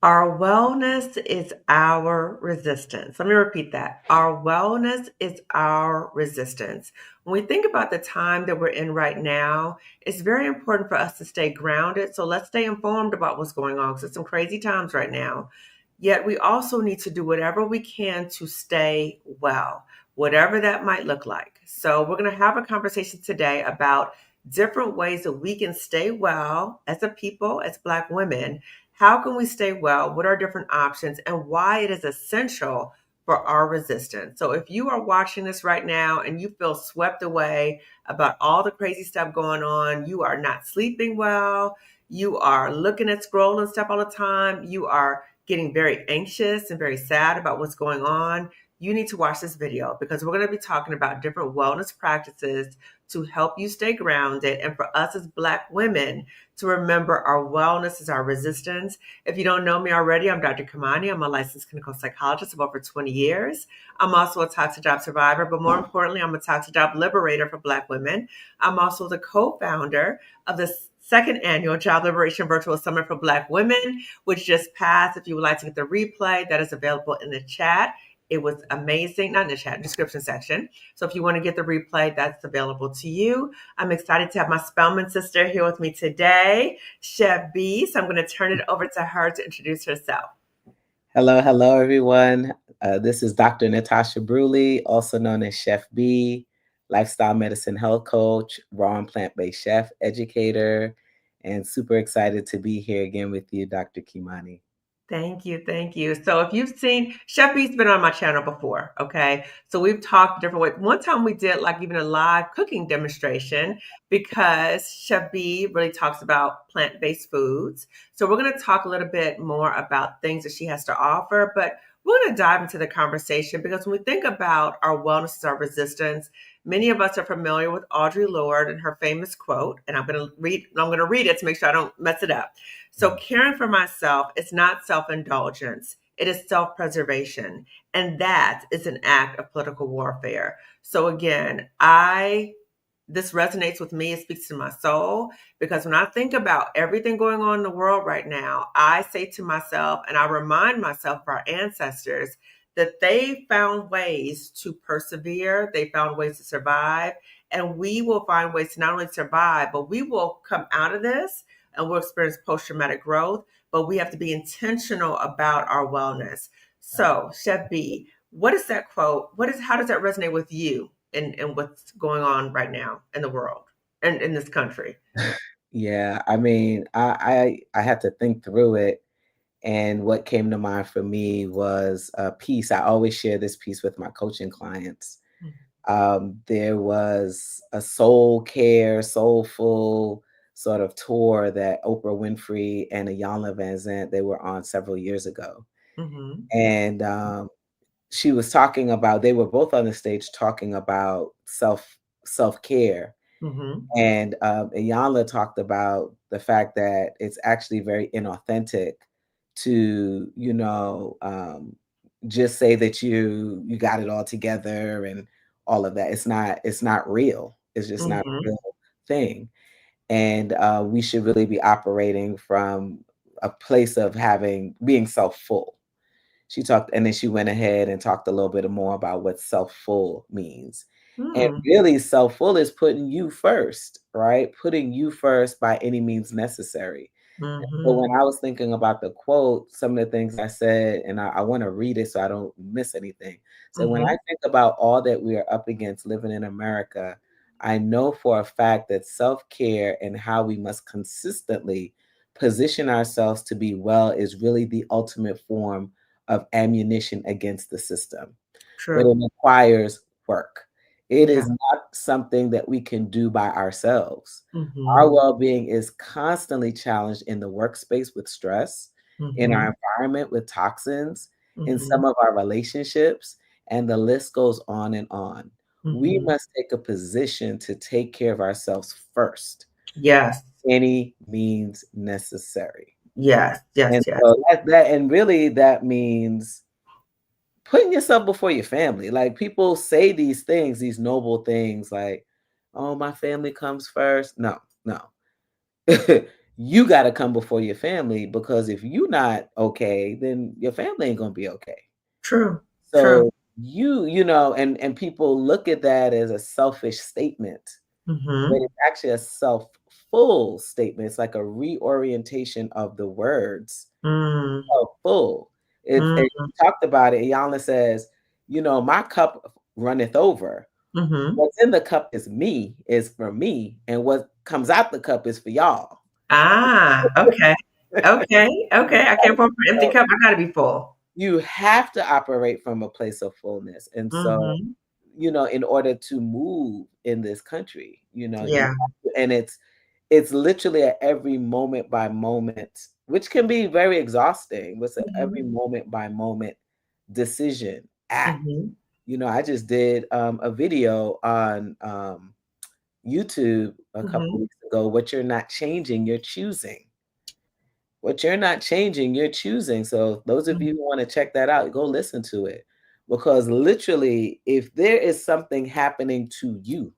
Our wellness is our resistance. Let me repeat that. Our wellness is our resistance. When we think about the time that we're in right now, it's very important for us to stay grounded. So let's stay informed about what's going on because it's some crazy times right now. Yet we also need to do whatever we can to stay well, whatever that might look like. So we're going to have a conversation today about different ways that we can stay well as a people, as Black women. How can we stay well? What are different options and why it is essential for our resistance? So, if you are watching this right now and you feel swept away about all the crazy stuff going on, you are not sleeping well, you are looking at scrolling stuff all the time, you are getting very anxious and very sad about what's going on, you need to watch this video because we're going to be talking about different wellness practices to help you stay grounded and for us as Black women to remember our wellness is our resistance. If you don't know me already, I'm Dr. Kamani. I'm a licensed clinical psychologist of over 20 years. I'm also a toxic job survivor, but more importantly, I'm a toxic job liberator for Black women. I'm also the co-founder of the second annual Job Liberation Virtual Summit for Black Women, which just passed. If you would like to get the replay, that is available in the chat. It was amazing, not in the chat, description section. So if you want to get the replay, that's available to you. I'm excited to have my Spelman sister here with me today, Shepi. So I'm going to turn it over to her to introduce herself. Hello, everyone. This is Dr. Natasha Bruley, also known as Chef Bee, lifestyle medicine health coach, raw and plant-based chef, educator, and super excited to be here again with you, Dr. Kimani. Thank you. Thank you. So if you've seen, Shepi's been on my channel before. Okay. So we've talked different ways. One time we did like even a live cooking demonstration because Shepi really talks about plant-based foods. So we're going to talk a little bit more about things that she has to offer, but we're going to dive into the conversation because when we think about our wellness as our resistance, many of us are familiar with Audre Lorde and her famous quote, and I'm going to read it to make sure I don't mess it up. So, caring for myself is not self indulgence, it is self preservation. And that is an act of political warfare. So, again, this resonates with me. It speaks to my soul because when I think about everything going on in the world right now, I say to myself and I remind myself of our ancestors that they found ways to persevere, they found ways to survive, and we will find ways to not only survive, but we will come out of this and we'll experience post-traumatic growth, but we have to be intentional about our wellness. So, Chef B, what is that quote? How does that resonate with you and what's going on right now in the world and in this country? Yeah, I mean, I had to think through it, and what came to mind for me was a piece. I always share this piece with my coaching clients. There was a soul care, soulful sort of tour that Oprah Winfrey and Iyanla Vanzant, they were on several years ago. Mm-hmm. And she was talking about, they were both on the stage talking about self-care. Mm-hmm. And Iyanla talked about the fact that it's actually very inauthentic to, just say that you got it all together and all of that. It's not real. It's just not a Mm-hmm. real thing. And we should really be operating from a place of being self-full. She talked, and then she went ahead and talked a little bit more about what self-full means. And Mm-hmm. really, self-full is putting you first, right? Putting you first by any means necessary. So Mm-hmm. when I was thinking about the quote, some of the things I said, and I want to read it so I don't miss anything. So when Mm-hmm. I think about all that we are up against living in America, I know for a fact that self-care and how we must consistently position ourselves to be well is really the ultimate form of ammunition against the system, but True. it requires work. It Yeah. is not something that we can do by ourselves. Our Mm-hmm. well-being is constantly challenged in the workspace with stress, in Mm-hmm. our environment with toxins, in Mm-hmm. some of our relationships, and the list goes on and on. We Mm-hmm. must take a position to take care of ourselves first, Yes. any means necessary. Yes. Yes. And Yes. so that and really that means putting yourself before your family. Like people say these things, these noble things like, oh, my family comes first. No, no. you got to come before your family, because if you're not okay, then your family ain't going to be okay. True. True. So and people look at that as a selfish statement, but Mhm. it's actually a self-full statement. It's like a reorientation of the words. Mm. Self-full. If Mm. you talked about it, Iyanla says, my cup runneth over. Mhm. What's in the cup is for me, and what comes out the cup is for y'all. Ah, okay. Okay. Okay. I can't pour from an empty So cup. I gotta be full. you have to operate from a place of fullness. And so, Mhm. in order to move in this country, you Yeah. have to, and it's literally at every moment by moment, which can be very exhausting. What's a every Mhm. moment by moment decision, act. Mhm. I just did a video on YouTube a couple Mhm. weeks ago. What you're not changing, you're choosing. What you're not changing, you're choosing. So those of Mhm. you who want to check that out, go listen to it. Because literally, if there is something happening to you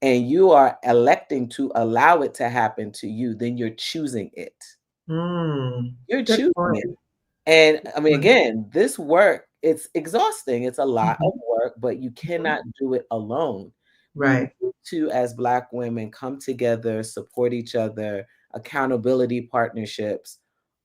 and you are electing to allow it to happen to you, then you're choosing it. Mm. You're Good choosing point. it. And I mean, Point. again, this work, it's exhausting. It's a lot of Mhm. work, but you cannot do it alone. We Right. need to, as Black women, come together, support each other, accountability partnerships,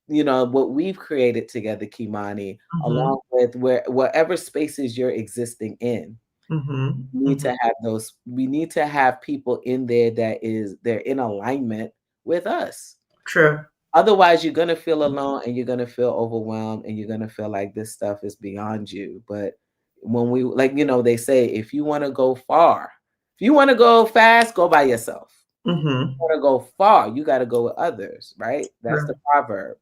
what we've created together, Kimani, Mhm. along with wherever spaces you're existing in. Mhm. We need Mhm. to have those, we need to have people in there they're in alignment with us. True. Otherwise, you're gonna feel alone and you're gonna feel overwhelmed and you're gonna feel like this stuff is beyond you. But when we like, they say if you want to go far, if you want to go fast, go by yourself. Mhm. Want to go far, you got to go with others, right? That's the True. proverb.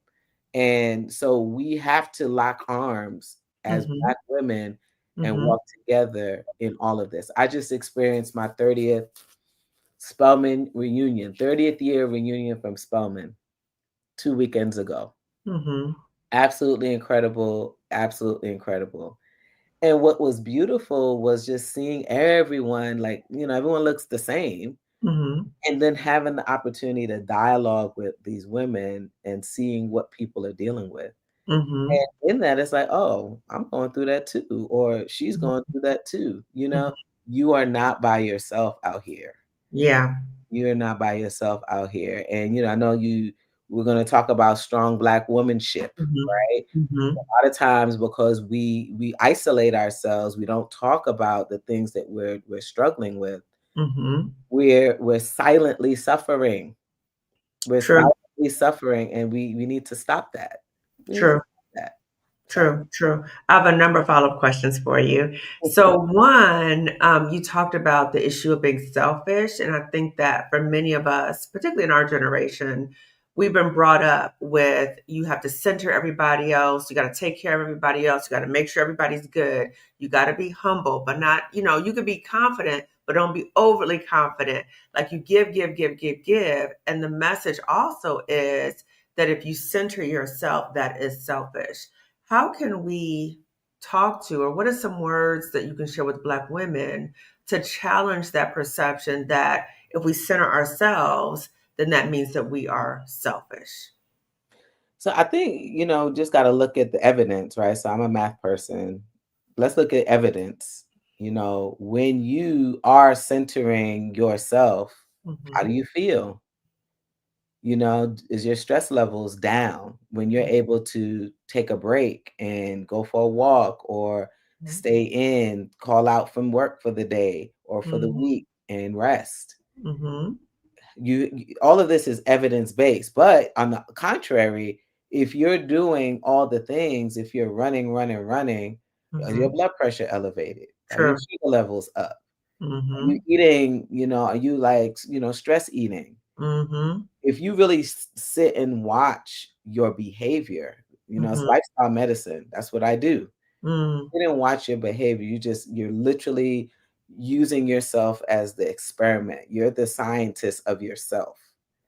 And so we have to lock arms as Mhm. Black women and Mhm. walk together in all of this. I just experienced my 30th Spelman reunion, 30th year reunion from Spelman 2 weekends ago. Mhm. Absolutely incredible. Absolutely incredible. And what was beautiful was just seeing everyone, like, everyone looks the same. Mhm. And then having the opportunity to dialogue with these women and seeing what people are dealing with. Mhm. And in that, it's like, oh, I'm going through that too, or she's Mhm. going through that too. Mhm. You are not by yourself out here. Yeah. You're not by yourself out here. And I know we're going to talk about strong Black womanship, Mhm. right? Mhm. A lot of times because we isolate ourselves, we don't talk about the things that we're struggling with. Mhm. We're silently suffering. We're True. silently suffering, and we need to stop that. We need to True. stop that. So True, true. I have a number of follow-up questions for you. So, one, you talked about the issue of being selfish, and I think that for many of us, particularly in our generation, we've been brought up with you have to center everybody else, you got to take care of everybody else, you got to make sure everybody's good, you got to be humble, but not, you can be confident, but don't be overly confident. Like you give, give, give, give, give, and the message also is that if you center yourself, that is selfish. How can we talk to, or what are some words that you can share with Black women to challenge that perception that if we center ourselves, then that means that we are selfish? so I think, just got to look at the evidence, right? So I'm a math person. Let's look at evidence. When you are centering yourself, how do Hmm. you feel? Is your stress levels down when you're able to take a break and go for a walk, or stay in, call out from work for the day or for the Hmm. week and rest? Hmm. All of this is evidence based. But on the contrary, if you're doing all the things, if you're running, running, running, is your Hmm. blood pressure elevated? Are your True. sugar levels up? Are you Hmm. eating, are you like, stress eating? Hmm. If you really sit and watch your behavior, it's Hmm. lifestyle medicine. That's what I do. Hmm. You didn't watch your behavior. You're literally using yourself as the experiment. You're the scientist of yourself.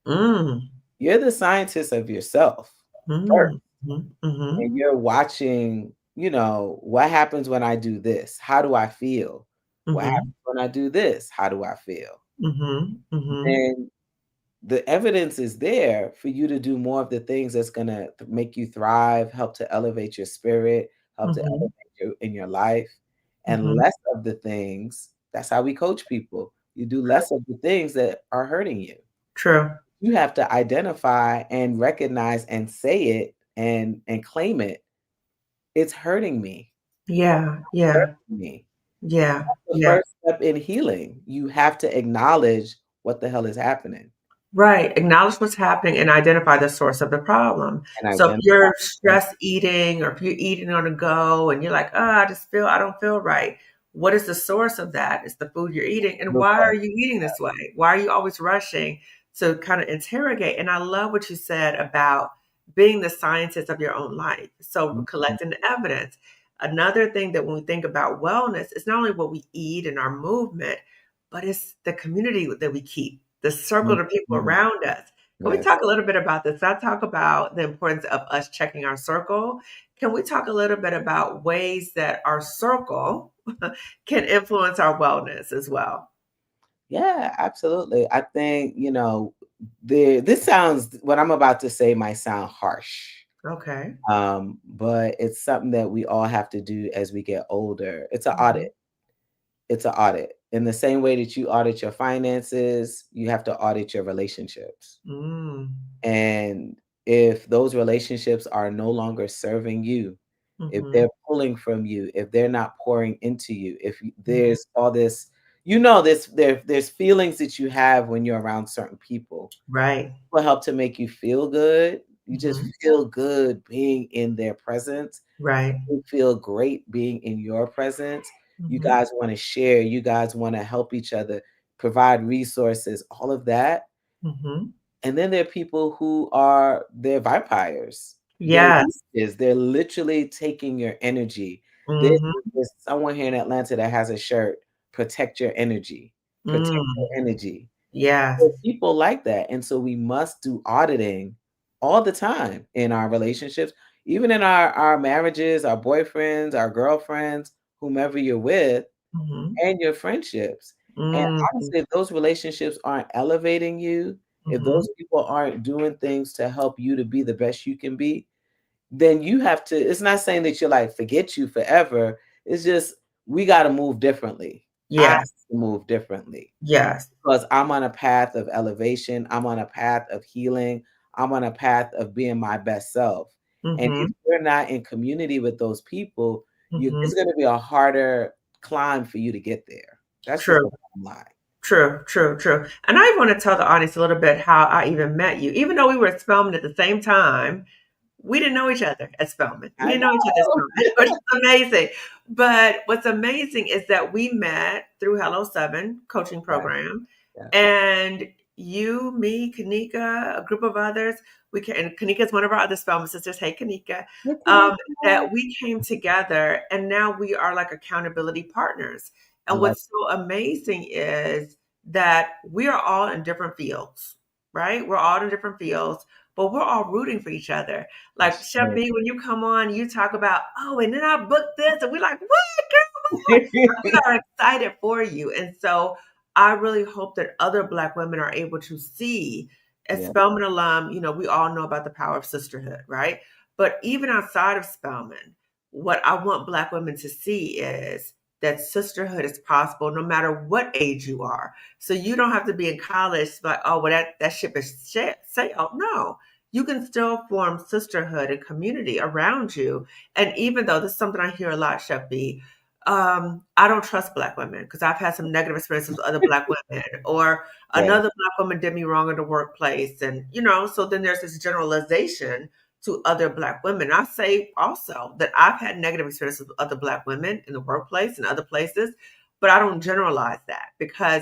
Hmm. You're the scientist of yourself first. Hmm. Hmm. And you're watching, what happens when I do this? How do I feel? What Hmm. happens when I do this? How do I feel? Hmm. Hmm. And the evidence is there for you to do more of the things that's going to make you thrive, help to elevate your spirit, help to Mhm. elevate you in your life, and Mhm. less of the things. That's how we coach people. You do less of the things that are hurting you. True. You have to identify and recognize and say it and claim it. It's hurting me. Yeah. Yeah. Hurting me. Yeah. The Yeah. first step in healing. You have to acknowledge what the hell is happening Right. Acknowledge what's happening and identify the source of the problem. and So if identify. you're stress eating or if you're eating on the go and you're like, oh, I don't feel right. What is the source of that? It's the food you're eating. And why are you eating this way? Why are you always rushing? So kind of interrogate. And I love what you said about being the scientist of your own life. So Mhm, collecting the evidence. Another thing that when we think about wellness, it's not only what we eat and our movement, but it's the community that we keep, the circle of people mhm. around us. Can we Yes. talk a little bit about this? I talk about the importance of us checking our circle. Can we talk a little bit about ways that our circle can influence our wellness as well? Yeah, absolutely. I think, this sounds what I'm about to say might sound harsh. Okay. But it's something that we all have to do as we get older. It's an Mhm. audit. It's an audit. In the same way that you audit your finances, you have to audit your relationships. Mm. And if those relationships are no longer serving you, if they're Mhm. pulling from you, if they're not pouring into you, if Mhm. there's all this, there's feelings that you have when you're around certain people. Right. Will help to make you feel good. You just Mhm. feel good being in their presence. Right. You feel great being in your presence. You Mhm. guys want to share, you guys want to help each other, provide resources, all of that. Mhm. And then there are people who are they're vampires. They're Yes. leeches. They're literally taking your energy. Mhm. There's someone here in Atlanta that has a shirt, protect your energy. Protect your Mm. energy. Yes. There are people like that. And so we must do auditing all the time in our relationships, even in our marriages, our boyfriends, our girlfriends, whomever you're with, Mhm. and your friendships. And Mhm. honestly, if those relationships aren't elevating you, if Mhm. those people aren't doing things to help you to be the best you can be, then you have to, it's not saying that you're like, forget you forever. It's just, we got to move differently. I have Yes. to move differently Yes. because I'm on a path of elevation. I'm on a path of healing. I'm on a path of being my best self. And if Mhm. you're not in community with those people, Mhm. it's going to be a harder climb for you to get there. That's just True. the bottom line. True, true, true. And I want to tell the audience a little bit how I even met you. Even though we were at Spelman at the same time, we didn't know each other at Spelman. We I didn't know each other at know. Spelman, which is amazing. But what's amazing is that we met through Hello Seven coaching Right. program, Yeah. and you, me, Kanika, a group of others. And Kanika is one of our other Spelman sisters. Hey, Kanika. Look at Um, that. that we came together, and now we are like accountability partners. I And love what's so amazing is that we are all in different fields, right? We're all in different fields, but we're all rooting for each other. Like this. Shepi, when you come on, you talk about, oh, and then I booked this, and we're like, what, girl? We are excited for you. And so I really hope that other Black women are able to see, as Yeah. Spelman alum, we all know about the power of sisterhood, right? But even outside of Spelman, what I want Black women to see is that sisterhood is possible no matter what age you are. So you don't have to be in college like, oh, well, that ship is sailed. No, you can still form sisterhood and community around you. And even though this is something I hear a lot, Chef B, I don't trust Black women because I've had some negative experiences with other Black women, or Yes. another Black woman did me wrong in the workplace. And, so then there's this generalization to other Black women. I say also that I've had negative experiences with other Black women in the workplace and other places, but I don't generalize that because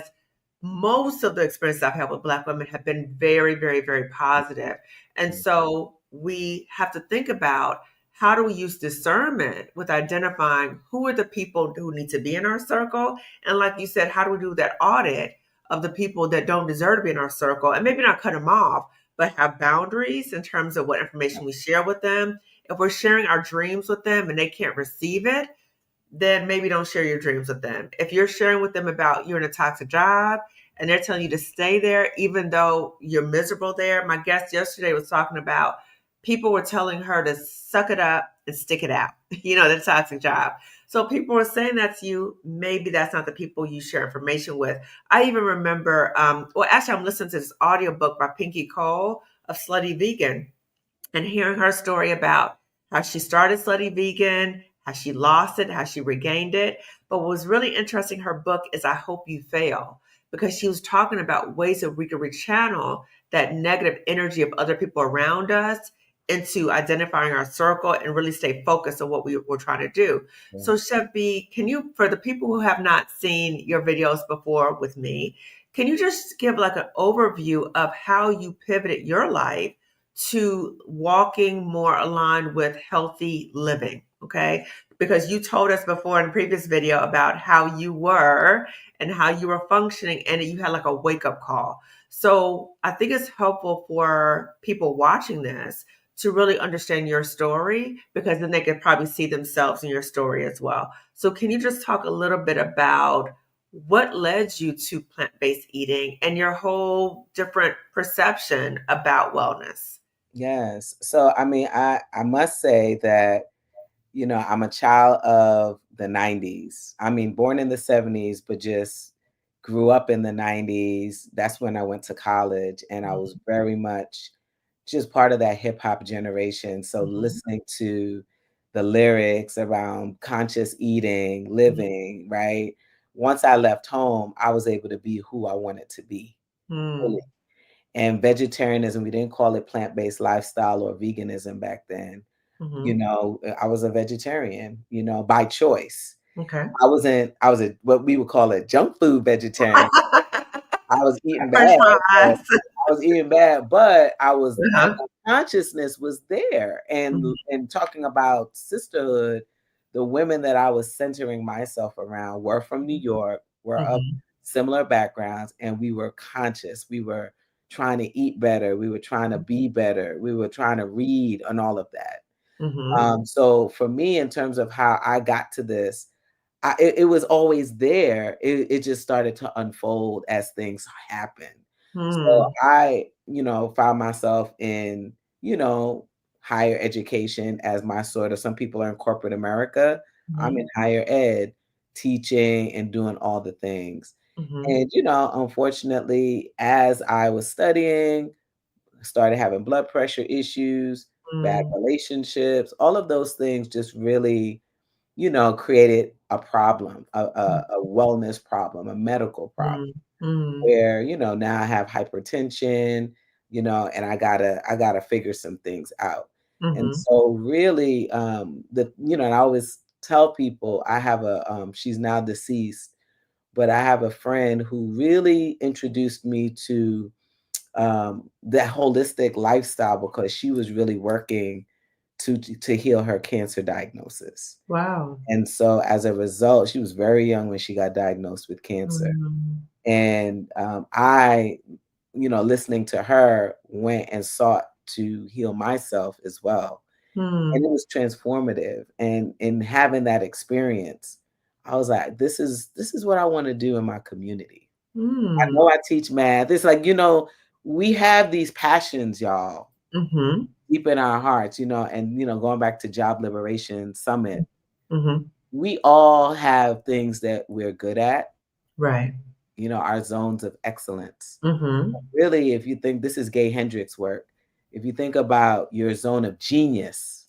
most of the experiences I've had with Black women have been very, very, very positive. And so we have to think about, how do we use discernment with identifying who are the people who need to be in our circle? And like you said, how do we do that audit of the people that don't deserve to be in our circle, and maybe not cut them off, but have boundaries in terms of what information we share with them. If we're sharing our dreams with them and they can't receive it, then maybe don't share your dreams with them. If you're sharing with them about you're in a toxic job and they're telling you to stay there even though you're miserable there. My guest yesterday was talking about people were telling her to suck it up and stick it out, the toxic job. So people were saying that to you. Maybe that's not the people you share information with. I even remember, well, actually, I'm listening to this audiobook by Pinky Cole of Slutty Vegan, and hearing her story about how she started Slutty Vegan, how she lost it, how she regained it. But what was really interesting, her book is I Hope You Fail, because she was talking about ways that we could rechannel that negative energy of other people around us into identifying our circle and really stay focused on what we're trying to do. Yeah. So, Chef B, can you, for the people who have not seen your videos before with me, can you just give like an overview of how you pivoted your life to walking more aligned with healthy living? Okay. Because you told us before in a previous video about how you were and how you were functioning, and you had like a wake up call. So I think it's helpful for people watching this to really understand your story, because then they could probably see themselves in your story as well. So can you just talk a little bit about what led you to plant-based eating and your whole different perception about wellness? Yes. So I mean, I must say that, I'm a child of the 90s. I mean, born in the 70s, but just grew up in the 90s. That's when I went to college, and I was very much just part of that hip hop generation. So Mhm, listening to the lyrics around conscious eating, mhm, living, right? Once I left home, I was able to be who I wanted to be fully. mhm, And vegetarianism, we didn't call it plant-based lifestyle or veganism back then. mhm. I was a vegetarian, by choice. Okay. I was a what we would call a junk food vegetarian. I was eating French bad, but fries. I was eating bad, but Uh-huh. my consciousness was there. Mhm, And talking about sisterhood, the women that I was centering myself around were from New York, were of mhm, similar backgrounds, and we were conscious. We were trying to eat better. We were trying to be better. We were trying to read and all of that. mhm, So for me, in terms of how I got to this, it was always there. It just started to unfold as things happened. So mhm, I, found myself in, you know, higher education as my sort of, some people are in corporate America. I'm mhm, in higher ed, teaching and doing all the things. mhm, And, unfortunately, as I was studying, started having blood pressure issues, bad mm, relationships, all of those things just really, created a problem, a wellness problem, a medical problem mm, mm, where, now I have hypertension, and I gotta figure some things out. And mhm, so really, and I always tell people I have she's now deceased, but I have a friend who really introduced me to that holistic lifestyle because she was really working to heal her cancer diagnosis. wow. And so as a result, she was very young when she got diagnosed with cancer. Mm, And I, listening to her, went and sought to heal myself as well. And mm, it was transformative. And in having that experience, I was like, this is what I want to do in my community. I mm, know I teach math. It's like, we have these passions, y'all, mhm, deep in our hearts, and going back to Job Liberation Summit, mhm. we all have things that we're good at, Right. our zones of excellence. Mhm. Really, if you think this is Gay Hendricks' work, if you think about your Right. zone of genius,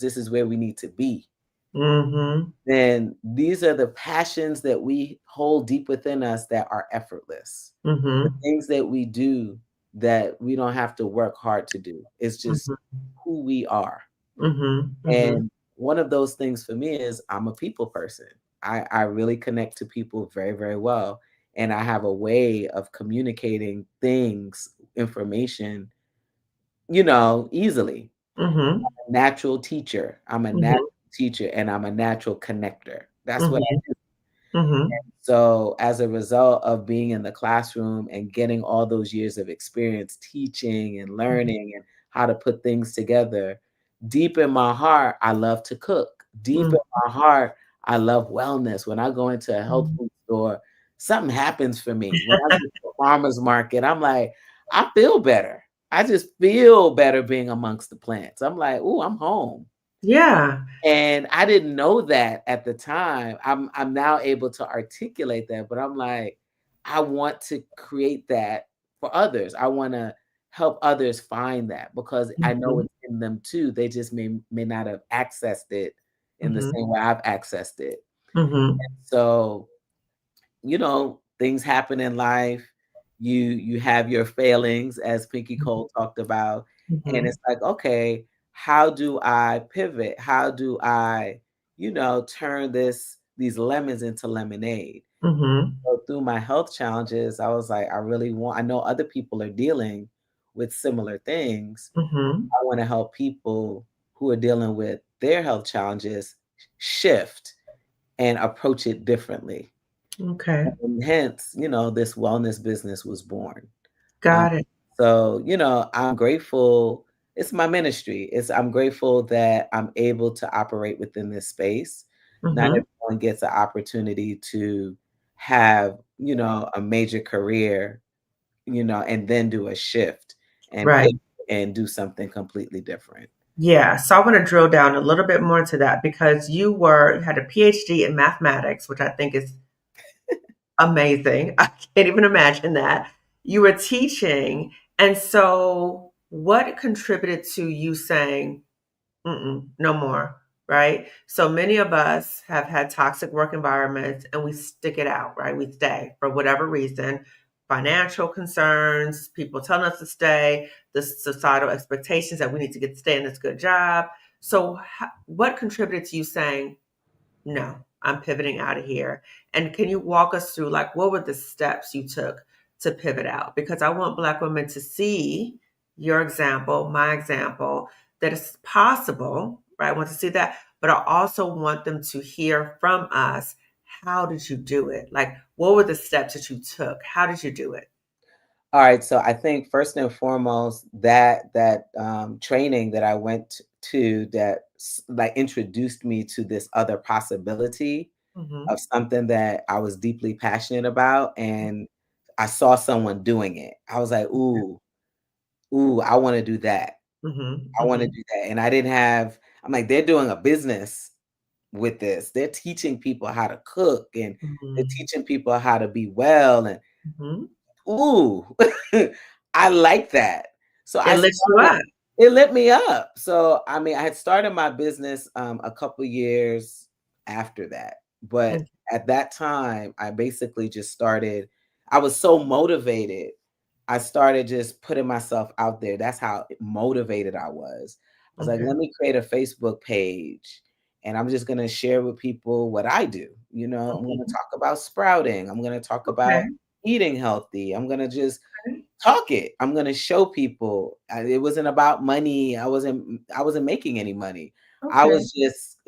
this is where we need to be. Mhm. Then these are the passions that we hold deep within us that are effortless. The Mhm. things that we do that we don't have to work hard to do. It's just Mhm. who we are. Mhm. Mhm. And one of those things for me is I'm a people person. I really connect to people very, very well. And I have a way of communicating things, information, easily. Mhm. Natural teacher. I'm a natural Mhm. teacher and I'm a natural connector. That's what Mhm. I do. Mhm. So as a result of being in the classroom and getting all those years of experience teaching and Mhm. learning and how to put things together, deep in my heart, I love to cook. Deep Mhm. in my heart, I love wellness. When I go into a health food store, something happens for me when I get to the farmer's market. I'm like, I feel better. I just feel better being amongst the plants. I'm like, "Ooh, I'm home." Yeah. And I didn't know that at the time. I'm now able to articulate that, but I'm like, I want to create that for others. I want to help others find that because I know Mhm. it's in them too. They just may not have accessed it in the Mhm. same way I've accessed it. Mhm. So, things happen in life. You have your failings, as Pinky Cole talked about, and Mhm. it's like, okay, how do I pivot? How do I, turn these lemons into lemonade? Mhm. So through my health challenges, I was like, I know other people are dealing with similar things. Mhm. I want to help people who are dealing with their health challenges shift and approach it differently. Okay. And hence, this wellness business was born. Um, Got it. so, I'm grateful. It's my ministry. I'm grateful that I'm able to operate within this space. Not Mhm. everyone gets an opportunity to have, a major career, and then do a shift and Right. pivot and do something completely different. Yeah. So I want to drill down a little bit more into that because you had a PhD in mathematics, which I think is amazing. I can't even imagine that. You were teaching. And so what contributed to you saying, mm-mm, no more, right? So many of us have had toxic work environments and we stick it out, right? We stay for whatever reason, financial concerns, people telling us to stay, the societal expectations that we need to get to stay in this good job. So, what contributed to you saying, no, I'm pivoting out of here? And can you walk us through, like, what were the steps you took to pivot out? Because I want Black women to see your example, my example, that it's possible, right? I want to see that, but I also want them to hear from us. How did you do it? Like, what were the steps that you took? How did you do it? All right, so I think first and foremost that training that I went to that like introduced me to this other possibility Mm-hmm. of something that I was deeply passionate about, and I saw someone doing it. I was like, ooh, I want to do that. Mm-hmm. I want to Mm-hmm. do that, and I didn't have. I'm like, they're doing a business with this. They're teaching people how to cook, and they're Mm-hmm. teaching people how to be well, and Mm-hmm. ooh, I like that. So It I lifts you started up. it lit me up. So, I mean, I had started my business, a couple years after that, but Mm, at that time, I basically just started I was so motivated. I started just putting myself out there. That's how motivated I was. I was like, okay. "Let me create a Facebook page, and I'm just gonna share with people what I do." I'm gonna Mhm. talk about sprouting. I'm gonna talk about Okay. eating healthy. I'm gonna just Okay. talk it. I'm gonna show people. It wasn't about money. I wasn't making any money. I Okay. was just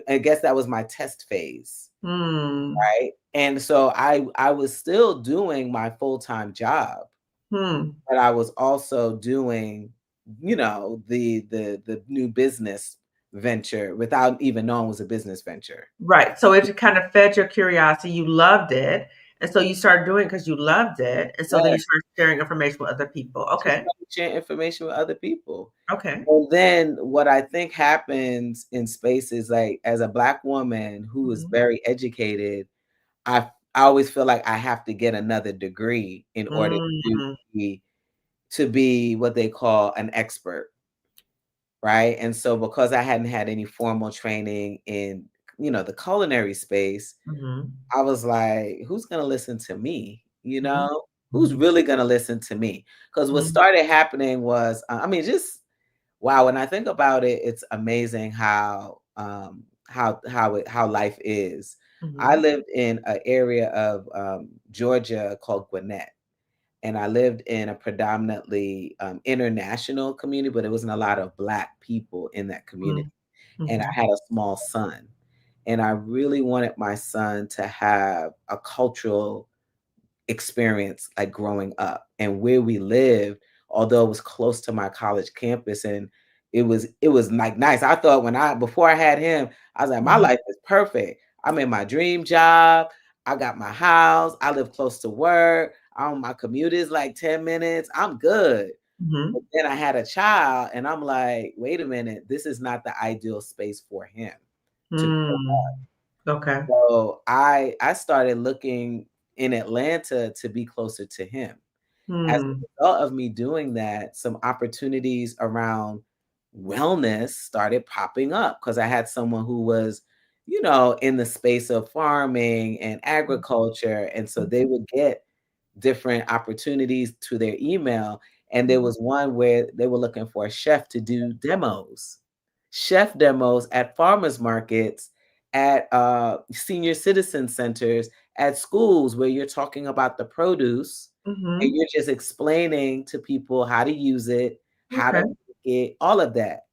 I guess that was my test phase, Hmm. right? And so I was still doing my full-time job, Hmm. but I was also doing, the new business venture without even knowing it was a business venture. Right. So it kind of fed your curiosity. You loved it. And so you started doing it because you loved it. And so then you Yes, started sharing information with other people. just Okay. started sharing information with other people. Okay. And then what I think happens in spaces like as a Black woman who is Mhm. very educated, I always feel like I have to get another degree in order Mm. be to be what they call an expert, right? And so because I hadn't had any formal training in, the culinary space, Mhm. I was like, who's gonna listen to me? Mhm. Who's Mhm. really gonna listen to me? Because what Mhm. started happening was, I mean, just wow, when I think about it, it's amazing how life is. I Mhm. lived in an area of Georgia called Gwinnett, and I lived in a predominantly international community, but it wasn't a lot of Black people in that community. Mhm. And I Mhm. had a small son, and I really wanted my son to have a cultural experience like growing up, and where we lived, although it was close to my college campus, and it was like nice. I thought before I had him, I was like, my Mhm. life is perfect. I'm in my dream job. I got my house. I live close to work. My commute is like 10 minutes. I'm good. Mhm. But then I had a child and I'm like, wait a minute, this is not the ideal space for him to grow. Mm. Okay. So I started looking in Atlanta to be closer to him. As a Hmm. result of me doing that, some opportunities around wellness started popping up because I had someone who was, in the space of farming and agriculture. And so they would get different opportunities to their email. And there was one where they were looking for a chef to do chef demos at farmers markets, at senior citizen centers, at schools where you're talking about the produce and Mhm. you're just explaining to people how to use it, how to Okay. make it, all of that.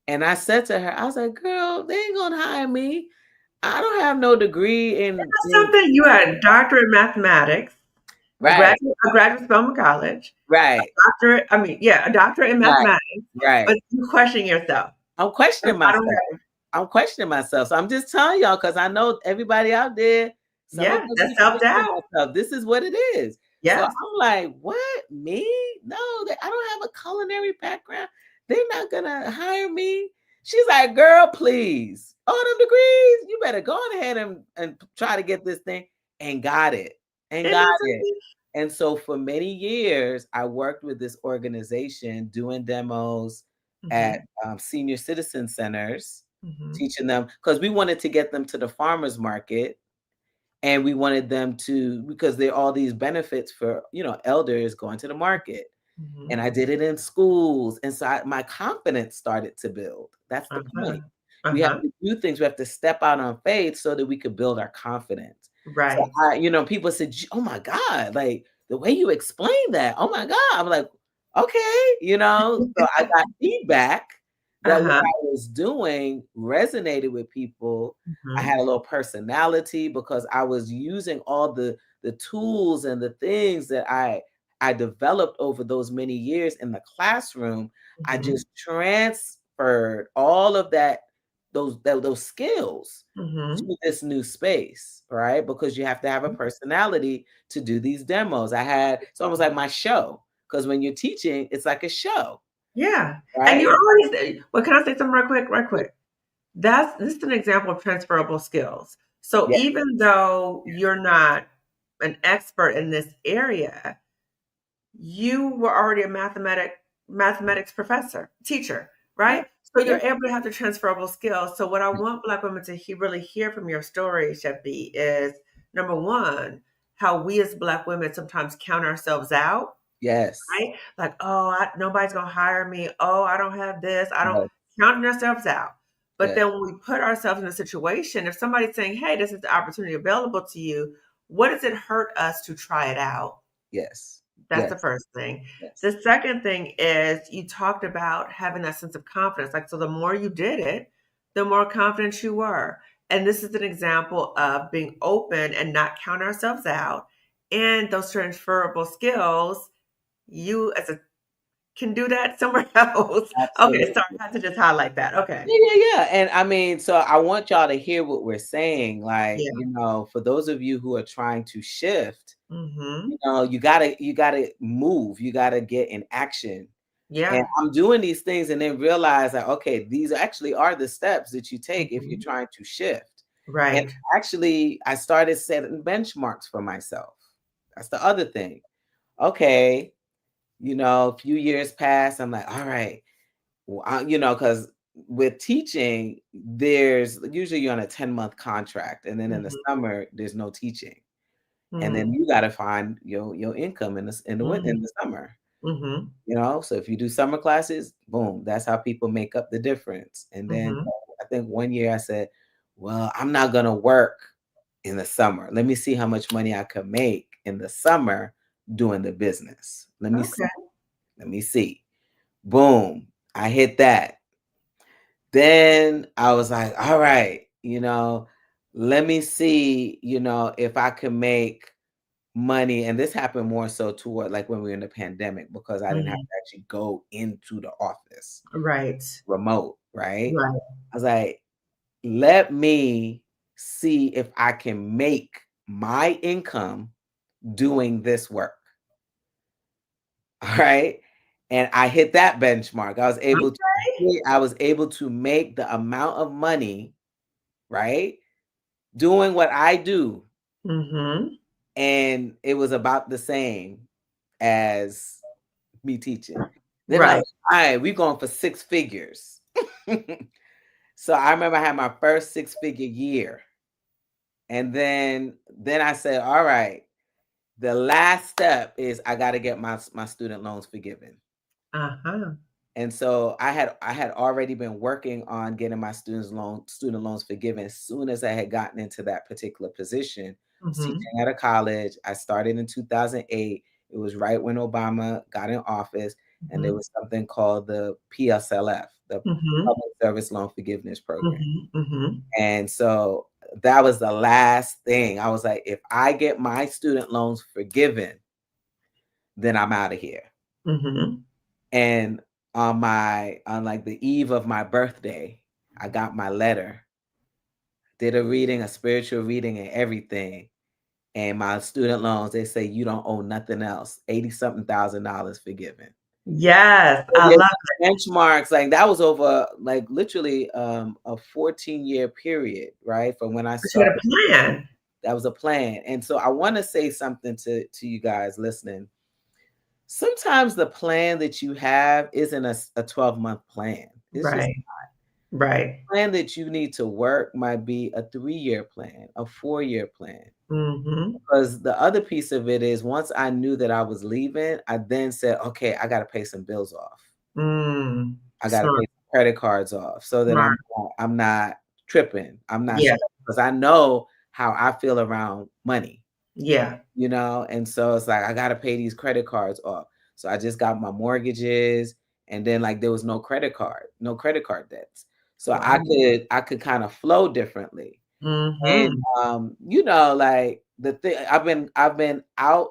And I said to her, I was like, girl, they ain't gonna hire me. I don't have no degree in Something you had a doctorate in mathematics, right, a graduate from college, right, doctorate. I mean, yeah, a doctorate in right, mathematics, right. but you question yourself. I'm questioning I don't myself. have. I'm questioning myself. So I'm just telling y'all because I know everybody out there, some of Yeah, us that's be self questioning doubt. ourselves. This is what it is. So Yes. I'm like, what? Me? No, I don't have a culinary background. They're not gonna hire me. She's like, girl, please. All them degrees, you better go on ahead and try to get this thing. And got it. And Isn't got that it. something? And so for many years, I worked with this organization doing demos at Mhm. senior citizen centers, Mhm. teaching them because we wanted to get them to the farmers market, and we wanted them to because there are all these benefits for elders going to the market. And Mhm. I did it in schools, and so my confidence started to build. That's the Uh-huh. point. We have Uh-huh. to do things. We have to step out on faith so that we could build our confidence. So Right. people said, "Oh my God, like the way you explained that. Oh my God." I'm like, "Okay," So I got feedback that what Uh-huh. I was doing resonated with people. I Mhm. had a little personality because I was using all the tools and the things that I developed over those many years in the classroom. I Mhm. just transferred all of those skills Mhm. to this new space, right? Because you have to have a personality to do these demos. It's almost like my show. Because when you're teaching, it's like a show, Yeah. And right? you always well, can I say something right quick? Right quick. This is an example of transferable skills. So Yeah. even though you're not an expert in this area, you were already a mathematics professor, teacher, Yeah. right? So Yeah. you're able to have the transferable skills. So what I want Black women to really hear from your story, Shepi, is number one, how we as Black women sometimes count ourselves out, Yes. right? Like, oh, nobody's gonna hire me. Oh, I don't have this. I don't Yes. counting ourselves out. But Yes. then when we put ourselves in a situation, if somebody's saying, "Hey, this is the opportunity available to you," what does it hurt us to try it out? Yes. That's the Yes. first thing. Yes. The second thing is you talked about having that sense of confidence. Like, so the more you did it, the more confident you were. And this is an example of being open and not count ourselves out. And those transferable skills, you as a can do that somewhere else. Okay, sorry, Absolutely. I had to just highlight that. Okay. Yeah, yeah, yeah. And I mean, so I want y'all to hear what we're saying. Like, Yeah. for those of you who are trying to shift, Mhm. you gotta move. You gotta get in action. And Yeah. I'm doing these things and then realize that, okay, these actually are the steps that you take if you're Mhm. trying to shift. And Right. actually, I started setting benchmarks for myself. That's the other thing. Okay, a few years pass. I'm like, all right, well, because with teaching, there's usually you're on a 10-month contract, and then in the Mhm. summer, there's no teaching. And then Mhm. you got to find your income in Mhm. the summer. Mhm. So if you do summer classes, boom, that's how people make up the difference. And then Mhm. I think one year I said, well, I'm not going to work in the summer. Let me see how much money I could make in the summer doing the business. Let me see. Okay. Let me see. Boom. I hit that. Then I was like, all right, let me see, if I can make money. And this happened more so toward like when we were in the pandemic because I didn't have Mhm. to actually go into the office Right. remote, right? Right. I was like, let me see if I can make my income doing this work. All right. And I hit that benchmark. Okay. I was able to make the amount of money, right? Doing what I do. Mm-hmm. And it was about the same as me teaching. Then I was Right. like, all right, we're going for 6 figures. So I remember I had my first 6-figure year. And then I said, all right, the last step is I got to get my student loans forgiven. Uh-huh. And so I had already been working on getting my student loans forgiven as soon as I had gotten into that particular position. I was Mm-hmm. teaching at a college. I started in 2008. It was right when Obama got in office, and there Mm-hmm. was something called the PSLF, the Mm-hmm. Public Service Loan Forgiveness Program. Mm-hmm. Mm-hmm. And so that was the last thing. I was like, if I get my student loans forgiven, then I'm out of here. Mm-hmm. And on like the eve of my birthday, I got my letter, did a reading, a spiritual reading and everything. And my student loans, they say you don't owe nothing else. 80 something $1,000 forgiven. Yes, So I yeah, love benchmarks, like that was over like literally a 14-year period, right? From when I it. You had started. a plan. That was a plan. And so I want to say something to you guys listening. Sometimes the plan that you have isn't a 12-month plan. It's just Right. Right. plan that you need to work might be a 3-year plan, a 4-year plan. Mm-hmm. Because the other piece of it is once I knew that I was leaving, I then said, okay, I got to pay some bills off. Mm. I got to Smart. pay credit cards off so that Smart. I'm not tripping. I'm not Yeah. stressed because I know how I feel around money. Yeah. And so it's like I got to pay these credit cards off. So I just got my mortgages, and then like there was no credit card debts. So I Wow. could kind of flow differently. And Mm-hmm. like the thing I've been out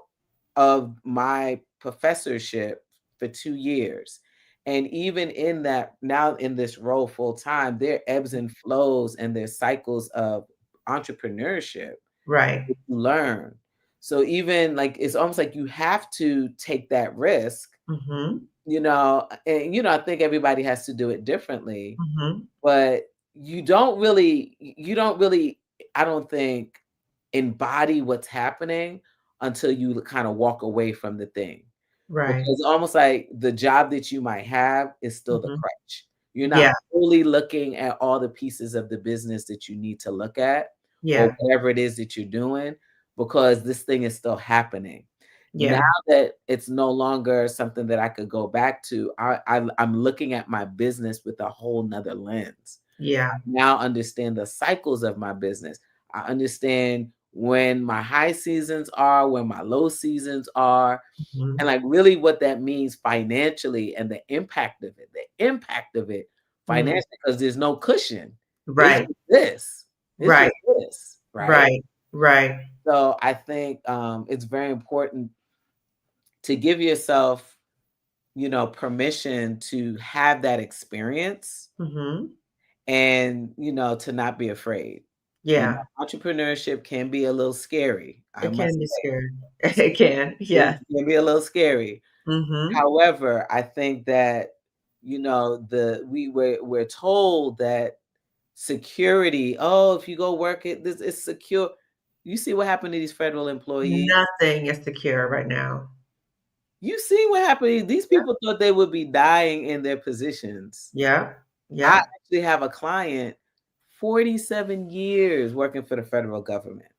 of my professorship for 2 years. And even in that, now in this role full time, there ebbs and flows and there's cycles of entrepreneurship Right. that you learn. So even like it's almost like you have to take that risk, Mm-hmm. and I think everybody has to do it differently, Mm-hmm. but you don't really, I don't think, embody what's happening until you kind of walk away from the thing. Right. Because almost like the job that you might have is still the Mm-hmm. crutch. You're Yeah. not fully looking at all the pieces of the business that you need to look at, or Yeah. whatever it is that you're doing, because this thing is still happening. Now Yeah. that it's no longer something that I could go back to, I'm looking at my business with a whole nother lens. Yeah. Now understand the cycles of my business. I understand when my high seasons are, when my low seasons are, and Mm-hmm. like really what that means financially and the impact of it. The impact of it Mm-hmm. financially, because there's no cushion. It's Right. just this. It's Right. just this, right? Right. Right. So I think it's very important to give yourself, permission to have that experience, Mm-hmm. and to not be afraid. Yeah. Entrepreneurship can be a little scary, I It must can be say. scary. It can. It Yes. can be a little scary. Mm-hmm. However, I think that we're told that security, oh, if you go work it, this is secure. You see what happened to these federal employees? Nothing is secure right now. You see what happened? These Yep. people thought they would be dying in their positions. Yep. I Yep. actually have a client, 47 years working for the federal government.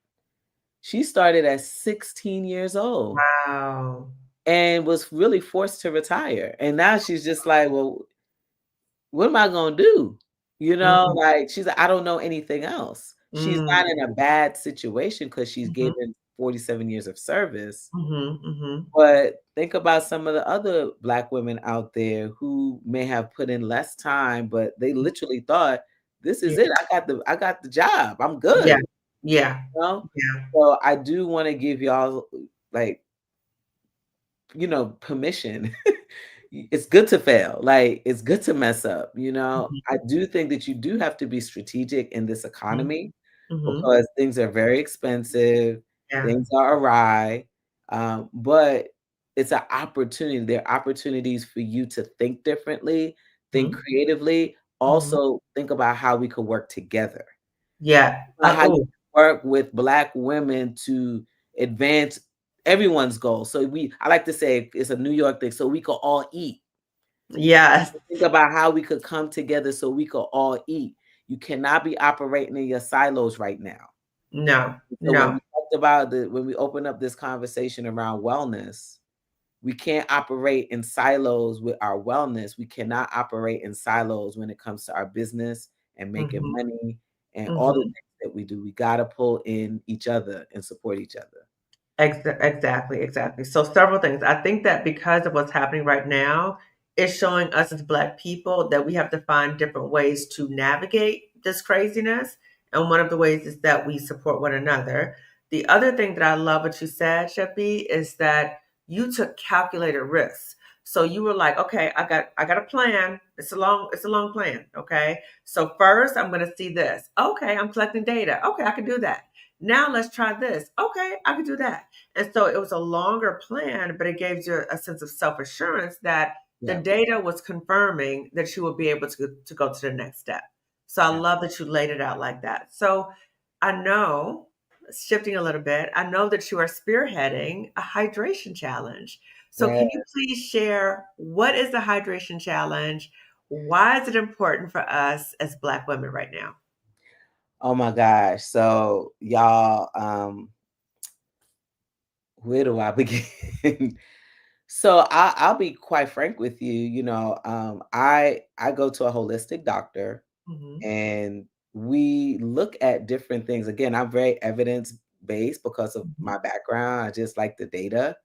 She started at 16 years old Wow. and was really forced to retire. And now she's just like, well, what am I gonna do? Mm, Like she's like, I don't know anything else. She's not mm, in a bad situation because she's mhm, given 47 years of service. mhm, mhm. But think about some of the other Black women out there who may have put in less time, but they literally thought, this Yeah, is it. I got the job. I'm yeah, good. yeah, You know? yeah. So I do want to give y'all like, permission. It's good to fail. Like it's good to mess up. I Mhm, do think that you do have to be strategic in this mhm, economy mhm. because things are very expensive. Yeah. things are awry, but it's an opportunity. There are opportunities for you to think differently, think Mhm. creatively, Mhm. also think about how we could work together. Yeah. How you Oh, work with Black women to advance everyone's goals. So I like to say it's a New York thing, so we could all eat. yes. Think about how we could come together so we could all eat. You cannot be operating in your silos right now. No. So when we No. talked about when we open up this conversation around wellness, we can't operate in silos with our wellness. We cannot operate in silos when it comes to our business and making Mhm. money and all the Mhm. things that we do. We got to pull in each other and support each other. Exactly, exactly. So several things. I think that because of what's happening right now, it's showing us as Black people that we have to find different ways to navigate this craziness. And one of the ways is that we support one another. The other thing that I love what you said, Shepi, is that you took calculated risks. So you were like, okay, I got a plan. It's a long plan. Okay. So first I'm gonna see this. Okay, I'm collecting data. Okay, I can do that. Now let's try this. Okay, I can do that. And so it was a longer plan, but it gave you a sense of self assurance that the Yeah. data was confirming that you would be able to go to the next step. So I Yeah. love that you laid it out like that. So I know, shifting a little bit, I know that you are spearheading a hydration challenge. So Yeah. can you please share what is the hydration challenge? Why is it important for us as Black women right now? Oh my gosh. So y'all, where do I begin? So I'll be quite frank with you. I go to a holistic doctor, Hmm. and we look at different things. Again, I'm very evidence based because of Hmm. my background. I just like the data.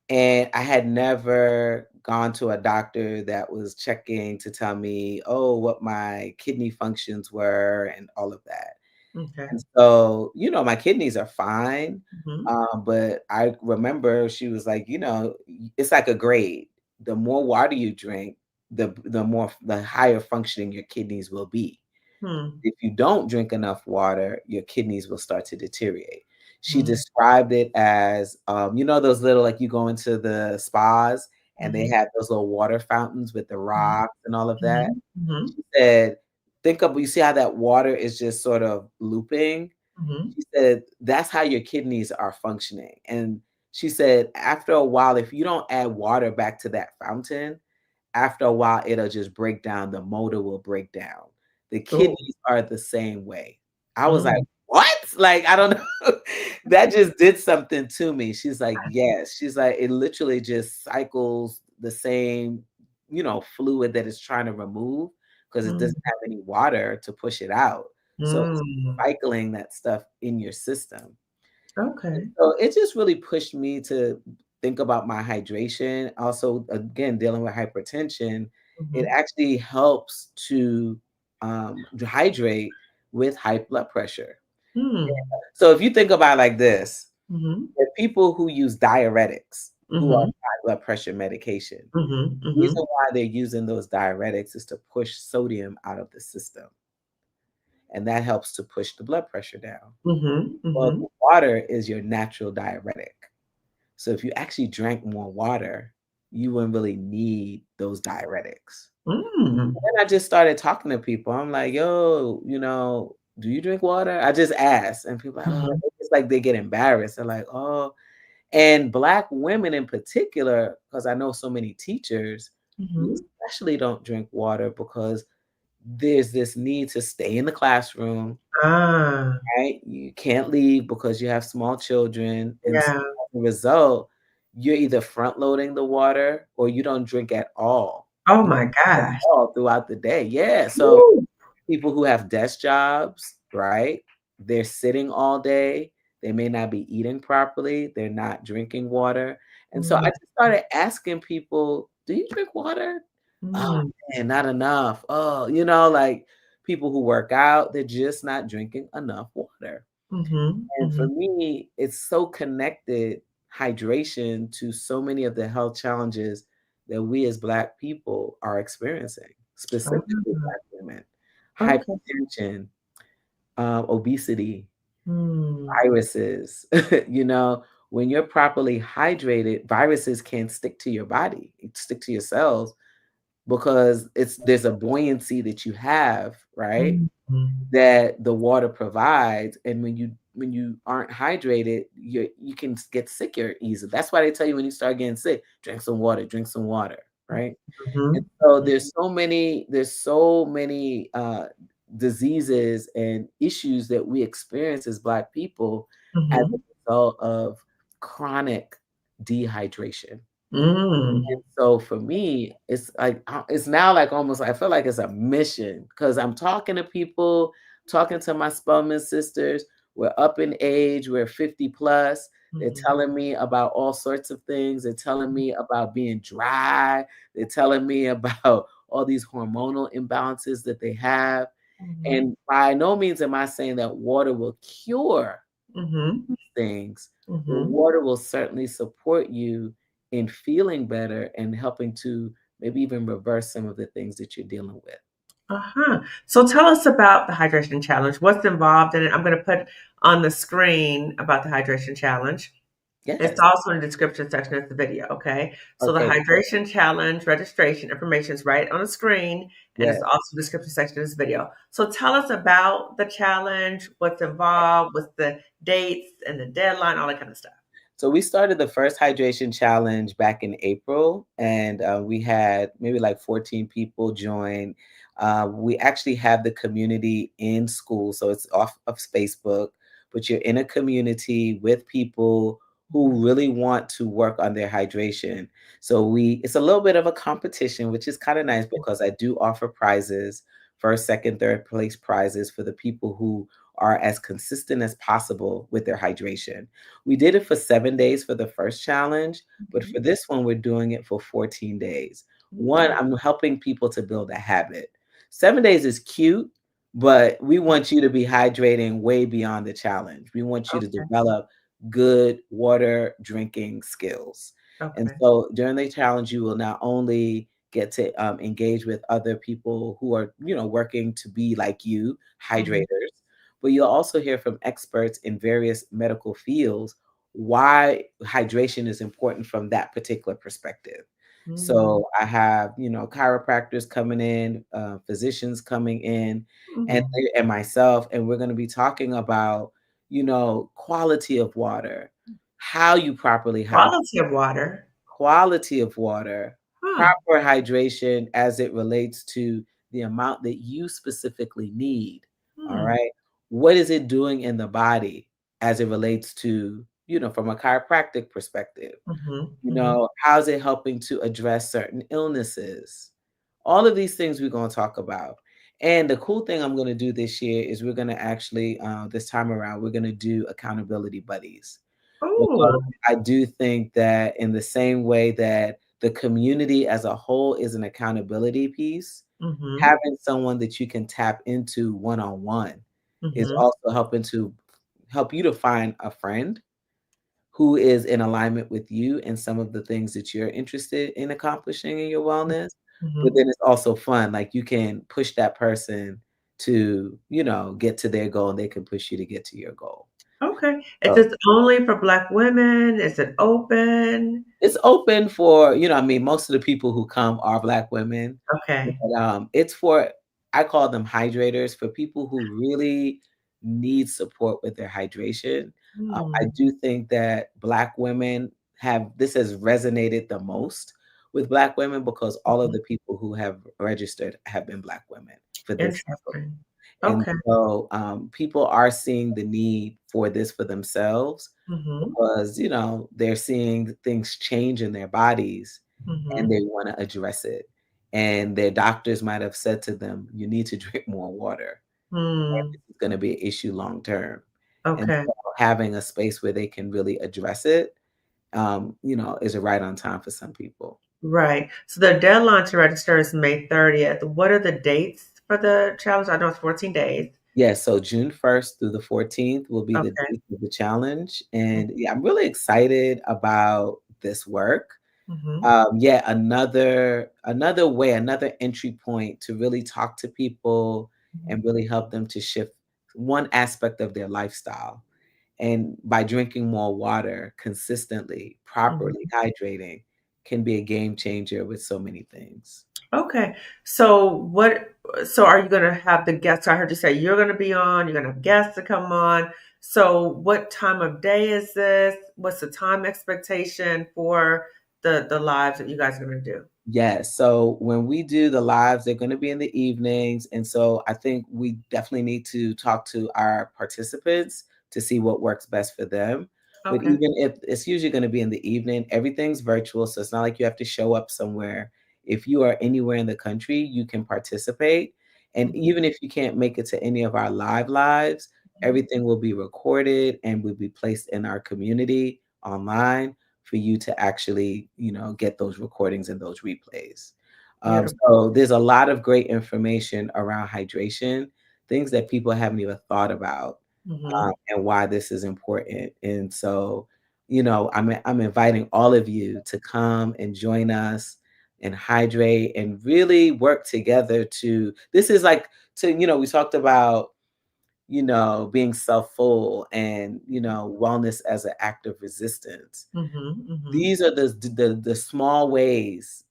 And I had never gone to a doctor that was checking to tell me, oh, what my kidney functions were and all of that. Okay. And so, my kidneys are fine. Hmm. But I remember she was like, it's like a grade. The more water you drink, the higher functioning your kidneys will be. Hmm. If you don't drink enough water, your kidneys will start to deteriorate. She Hmm. described it as, those little, like you go into the spas and they Hmm. have those little water fountains with the rocks and all of that. Mhm, mhm, She said, you see how that water is just sort of looping? mhm, She said, that's how your kidneys are functioning. And she said, after a while, if you don't add water back to that fountain, after a while, it'll just break down. The motor will break down. The cool, kidneys are the same way. I was like, mm, what? Like, I don't know. That just did something to me. She's like, yes. She's like, it literally just cycles the same, fluid that it's trying to remove because it mm, doesn't have any water to push it out. So it's mm, cycling that stuff in your system. And okay, so it just really pushed me to think about my hydration. Also, again, dealing with hypertension, it mhm, actually helps to hydrate with high blood pressure. mm, So if you think about it like this, mhm, the people who use diuretics, who are mhm, high blood pressure medication, mhm, the reason mhm, why they're using those diuretics is to push sodium out of the system. And that helps to push the blood pressure down. mhm, Well, mhm, the water is your natural diuretic. So if you actually drank more water, you wouldn't really need those diuretics. mm, And I just started talking to people. I'm like, yo, do you drink water? I just asked. And people are like, mhm, oh, it's like they get embarrassed. They're like, oh, and Black women in particular, because I know so many teachers, we mhm, especially don't drink water because there's this need to stay in the classroom. ah, Right? You can't leave because you have small children, and so yeah, as a result, you're either front loading the water or you don't drink at all. oh You my don't drink gosh, at all throughout the day. Yeah, so woo, people who have desk jobs, right? They're sitting all day. They may not be eating properly. They're not drinking water. And so I mm, just started asking people, do you drink water? Oh mm, man, not enough. Oh, like people who work out, they're just not drinking enough water. mhm, And for mhm, me, it's so connected hydration to so many of the health challenges that we as Black people are experiencing, specifically ah, Black women, okay, hypertension, obesity. Mm. Viruses, you know, when you're properly hydrated, viruses can't stick to your body, stick to your cells because there's a buoyancy that you have, right? Mhm. That the water provides, and when you aren't hydrated, you can get sicker easily. That's why they tell you when you start getting sick, drink some water, right? And Mhm. so there's so many diseases and issues that we experience as Black people as a Mhm. result of chronic dehydration. Mm. And so for me, it's like it's now like almost I feel like it's a mission because I'm talking to people, talking to my Spelman sisters. We're up in age, we're 50 plus. They're Mhm. telling me about all sorts of things. They're telling me about being dry. They're telling me about all these hormonal imbalances that they have. Mhm. And by no means am I saying that water will cure Mhm. things, but Mhm. water will certainly support you in feeling better and helping to maybe even reverse some of the things that you're dealing with. Uh-huh. So tell us about the hydration challenge. What's involved in it? I'm going to put on the screen about the hydration challenge. It's Yes. also in the description section of the video, okay? So the Okay. hydration challenge registration information is right on the screen, and it's Yes. also in the description section of this video. So tell us about the challenge, what's involved, what's the dates and the deadline, all that kind of stuff. So we started the first hydration challenge back in April, and we had maybe like 14 people join. We actually have the community in school, so it's off of Facebook, but you're in a community with people who really want to work on their hydration. So it's a little bit of a competition, which is kind of nice because I do offer prizes, first, second, third place prizes for the people who are as consistent as possible with their hydration. We did it for 7 days for the first challenge, but for Mhm. this one, we're doing it for 14 days. One, Mm. I'm helping people to build a habit. 7 days is cute, but we want you to be hydrating way beyond the challenge. We want you to Okay. develop good water drinking skills. And Okay. so during the challenge, you will not only get to engage with other people who are, working to be like you, Mhm. hydrators, but you'll also hear from experts in various medical fields why hydration is important from that particular perspective. Mm. So I have, chiropractors coming in, physicians coming in, and Mhm. and myself, and we're going to be talking about, quality of water, how you properly hydrate, Quality of water. quality of water, Huh. proper hydration as it relates to the amount that you specifically need. All Hmm. right. What is it doing in the body as it relates to, from a chiropractic perspective? Mhm. Mhm. How's it helping to address certain illnesses? All of these things we're going to talk about. And the cool thing I'm going to do this year is we're going to actually, this time around, we're going to do accountability buddies because Oh. I do think that in the same way that the community as a whole is an accountability piece, Mhm. having someone that you can tap into one on one is Mhm. also helping to help you to find a friend who is in alignment with you and some of the things that you're interested in accomplishing in your wellness. But Mhm. then it's also fun. Like you can push that person to, get to their goal and they can push you to get to your goal. Okay. Is So this only for Black women? Is it open? it's open for, I mean, most of the people who come are Black women, Okay. but it's for, I call them hydrators, for people who really need support with their hydration. I Hmm. do think that Black women this has resonated the most with Black women because all of Mhm. the people who have registered have been Black women for this. Interesting. And Okay. so people are seeing the need for this for themselves Mhm. because, they're seeing things change in their bodies and Mhm. they want to address it. And their doctors might have said to them, you need to drink more water. And Hmm. this is going to be an issue long term. And Okay. so having a space where they can really address it, is a right on time for some people. Right. So the deadline to register is May 30th. What are the dates for the challenge? I know it's 14 days. Yeah, so June 1st through the 14th will be the Okay. date of the challenge. And yeah, I'm really excited about this work. Mhm. Yeah, another way, another entry point to really talk to people Mhm. and really help them to shift one aspect of their lifestyle. And by drinking more water consistently, properly Mhm. hydrating, can be a game changer with so many things. Okay. So are you gonna have the guests? I heard you say you're gonna be on, you're gonna have guests to come on. So what time of day is this? What's the time expectation for the lives that you guys are gonna do? Yes. So when we do the lives, they're going to be in the evenings. And so I think we definitely need to talk to our participants to see what works best for them. But Okay. even if it's usually going to be in the evening, everything's virtual. So it's not like you have to show up somewhere. If you are anywhere in the country, you can participate. And Mhm. even if you can't make it to any of our lives, everything will be recorded and will be placed in our community online for you to actually, get those recordings and those replays. Beautiful. So there's a lot of great information around hydration, things that people haven't even thought about, Hmm. and why this is important. And so, I'm inviting all of you to come and join us and hydrate and really work together to. This is like we talked about being self-full and wellness as an act of resistance. Hmm. Hmm. These are the small ways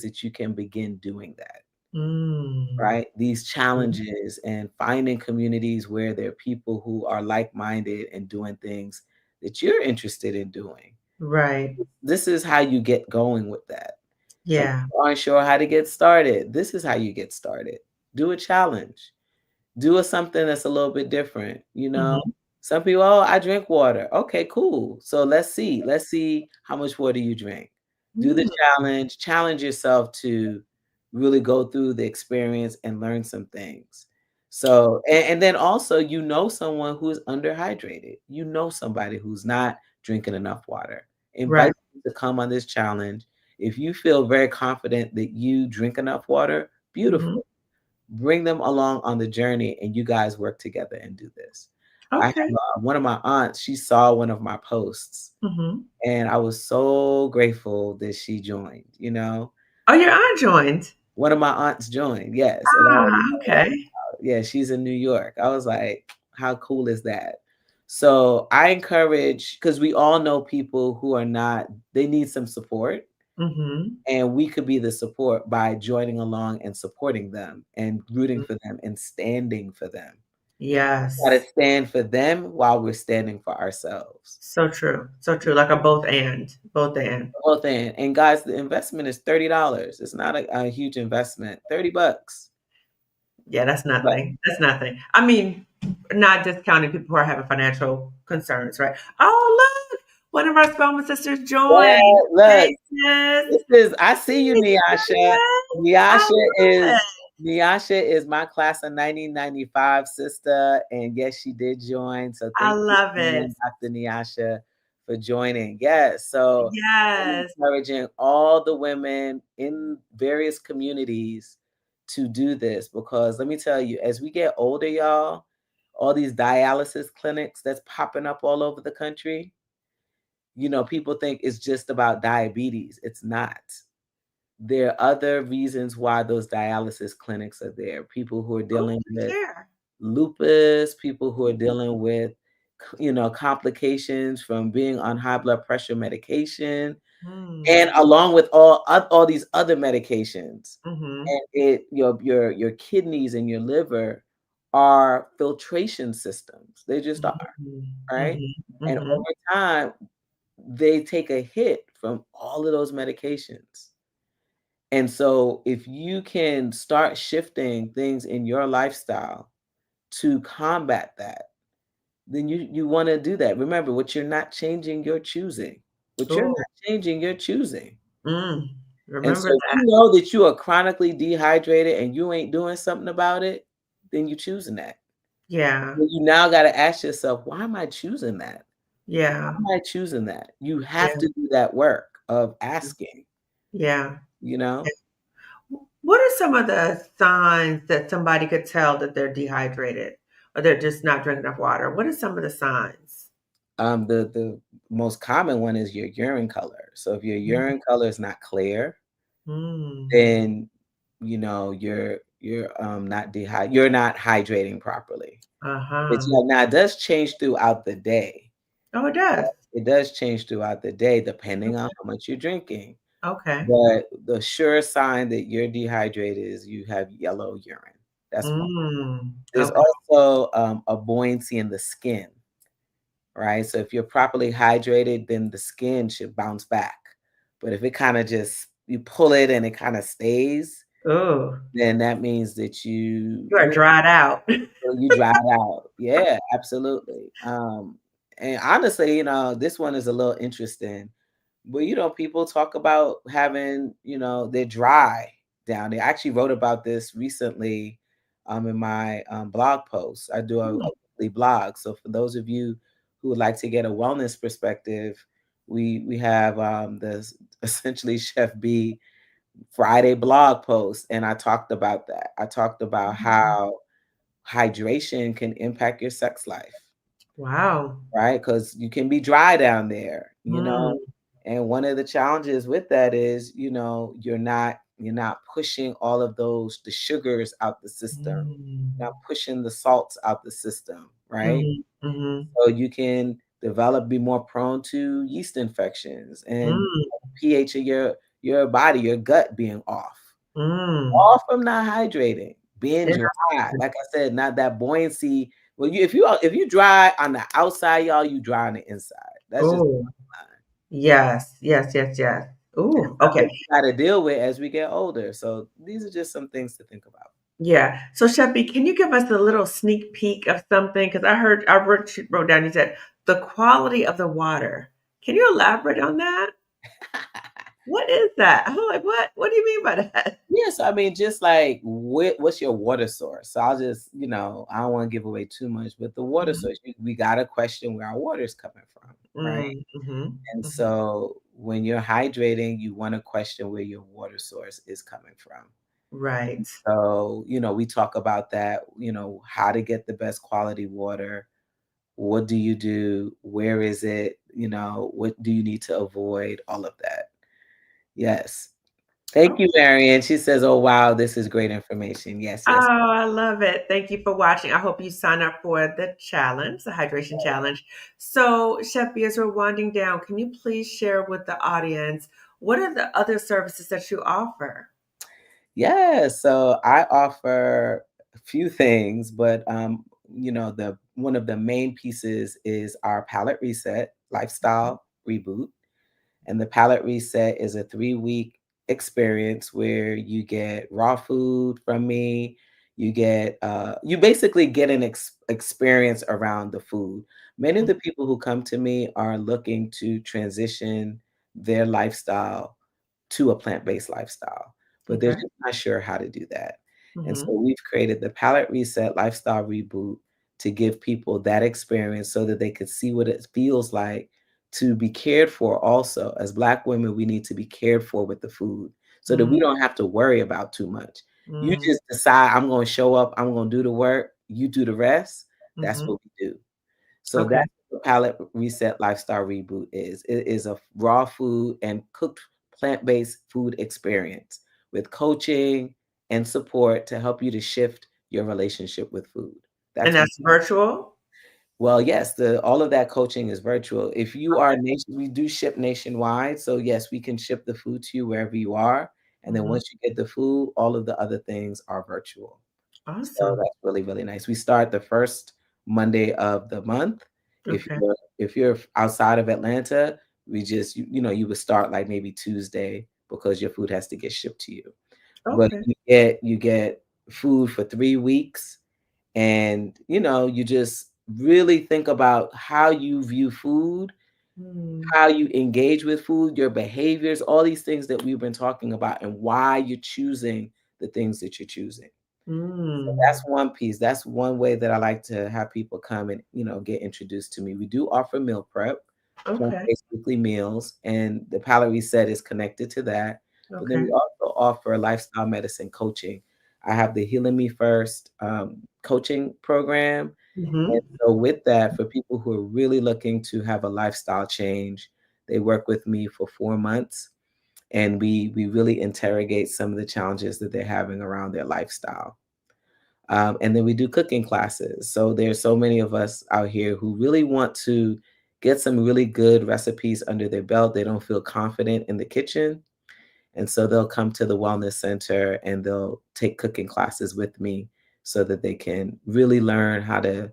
that you can begin doing that, Mm. right? These challenges and finding communities where there are people who are like-minded and doing things that you're interested in doing. Right. This is how you get going with that. Some Yeah. people aren't sure how to get started. This is how you get started. Do a challenge. Do a something that's a little bit different. Hmm. Some people, "Oh, I drink water." Okay, cool. So let's see. Let's see how much water you drink. Do the Mm. challenge yourself to really go through the experience and learn some things. So, and then also, someone who is underhydrated. You know somebody who's not drinking enough water. Right. Invite them to come on this challenge. If you feel very confident that you drink enough water, Hmm. beautiful. Bring them along on the journey and you guys work together and do this. I have Okay. one of my aunts, she saw one of my posts Hmm. and I was so grateful that she joined. Oh, your aunt joined. One of my aunts joined, yes. And Ah, okay. yeah, she's in New York. I was like, how cool is that? So I encourage, because we all know people who are not, they need some support. Hmm. And we could be the support by joining along and supporting them and rooting for them and standing for them. Gotta Yes. stand for them while we're standing for ourselves. So true. So true. Like a both and. Both and. The whole thing. And guys, the investment is $30. It's not a huge investment. $30. Yeah, that's But nothing. That's nothing. I mean, not discounting people who are having financial concerns, right? Oh, look, one of our Spelman sisters yeah, joined. Hey, look, sis. I see you, Hey, Nyasha. Joanne. I Nyasha love is it. Nyasha is my class of 1995 sister. And yes, she did join. So I thank you love it. again, Dr. Nyasha, for joining. Yes. So I'm Yes. encouraging all the women in various communities to do this because let me tell you, as we get older, y'all, all these dialysis clinics that's popping up all over the country, people think it's just about diabetes. It's not. There are other reasons why those dialysis clinics are there. People who are Oh, dealing with share. lupus, people who are dealing with, complications from being on high blood pressure medication, Mm. and along with all these other medications. Mm-hmm. And your kidneys and your liver are filtration systems. They just are, Mm-hmm. right? Mm-hmm. And Mm-hmm. over time, they take a hit from all of those medications. And so if you can start shifting things in your lifestyle to combat that, then you want to do that. Remember, what you're not changing, you're choosing. What you're Oh, not changing, you're choosing. mm. And Remember so if that. you know that you are chronically dehydrated and you ain't doing something about it, then you're choosing that. Yeah. But you now got to ask yourself, why am I choosing that? Yeah. Why am I choosing that? You Yeah. have to do that work of asking, Yeah. you know? What are some of the signs that somebody could tell that they're dehydrated or they're just not drinking enough water? What are some of the signs? The most common one is your urine color. So if your urine color is not clear, Mm. then you're not hydrating properly. It's Uh-huh. like now it does change throughout the day. Oh, it does. It does change throughout the day depending on how much you're drinking. Okay. But the sure sign that you're dehydrated is you have yellow urine. That's one. There's Okay. also a buoyancy in the skin, right? So if you're properly hydrated, then the skin should bounce back. But if it kind of just you pull it and it kind of stays, Oh, then that means that you you are dried out. you dried out. Yeah, absolutely. And honestly, this one is a little interesting. But people talk about having, they're dry down. They actually wrote about this recently in my blog post. I do a weekly blog. So for those of you who would like to get a wellness perspective, we have this essentially Chef B Friday blog post, and I talked about that. I talked about how hydration can impact your sex life, Wow. right? Because you can be dry down there, Mm, and one of the challenges with that is, you're not pushing all of the sugars out the system, mm, not pushing the salts out the system, right? mhm, mhm, So you can be more prone to yeast infections and mm, pH of your body, your gut being off. mm. All from not hydrating, being dry. Like I said, not that buoyancy. Well, if you dry on the outside, y'all, you dry on the inside. That's just Oh, yes, yes, yes, yes. Ooh, something okay. we gotta deal with as we get older. So these are just some things to think about. Yeah. So, Shepi, can you give us a little sneak peek of something? Because wrote down, you said the quality of the water. Can you elaborate on that? What is that? I'm like, what? What do you mean by that? Yes, I mean, just like what's your water source? So I'll just, I don't want to give away too much, but the water Mhm, source, we got to question where our water is coming from, right? mm, mhm, And mhm. so when you're hydrating, you want to question where your water source is coming from. Right. So, we talk about that, how to get the best quality water. What do you do? Where is it? What do you need to avoid? All of that. Yes. Thank you, Marion. She says, "Oh, wow, this is great information." Yes, Oh, yes. I love it. Thank you for watching. I hope you sign up for the challenge, the hydration challenge. So, Shepi, as we're winding down, can you please share with the audience what are the other services that you offer? Yeah, so I offer a few things, but the one of the main pieces is our palette reset lifestyle reboot. And the palette reset is a 3-week experience where you get raw food from me. You basically get an experience around the food. Many of the people who come to me are looking to transition their lifestyle to a plant-based lifestyle, but they're Okay. just not sure how to do that. And so Hmm. we've created the palette reset lifestyle reboot to give people that experience so that they could see what it feels like to be cared for also. As Black women, we need to be cared for with the food so that we don't have to worry about too much. You Mm-hmm. just decide, I'm going to show up, I'm going to do the work, you do the rest. That's Hmm. what we do. So Okay. that's what palette reset lifestyle reboot is. It is a raw food and cooked plant-based food experience with coaching and support to help you to shift your relationship with food. And That's what. that's virtual? Well, yes, the all of that coaching is virtual. If you are we do ship nationwide, so yes, we can ship the food to you wherever you are, and then Hmm. once you get the food, all of the other things are virtual. So Awesome. that's really, really nice. We start the first Monday of the month. If Okay. you're outside of Atlanta, we just you would start like maybe Tuesday because your food has to get shipped to you. But Okay. you get food for 3 weeks, and you just really think about how you view food, Mm. how you engage with food, your behaviors, all these things that we've been talking about, and why you're choosing the things that you're choosing. So that's Mm. one piece. That's one way that I like to have people come and, get introduced to me. We do offer meal prep, Okay. plant-based weekly meals, and the Palette Reset is connected to that. But then we Okay. also offer lifestyle medicine coaching. I have the Healing Me First coaching program. And Hmm. so with that, for people who are really looking to have a lifestyle change, they work with me for 4 months, and we really interrogate some of the challenges that they're having around their lifestyle. And then we do cooking classes. So there's so many of us out here who really want to get some really good recipes under their belt. They don't feel confident in the kitchen. And so they'll come to the wellness center and they'll take cooking classes with me so that they can really learn how to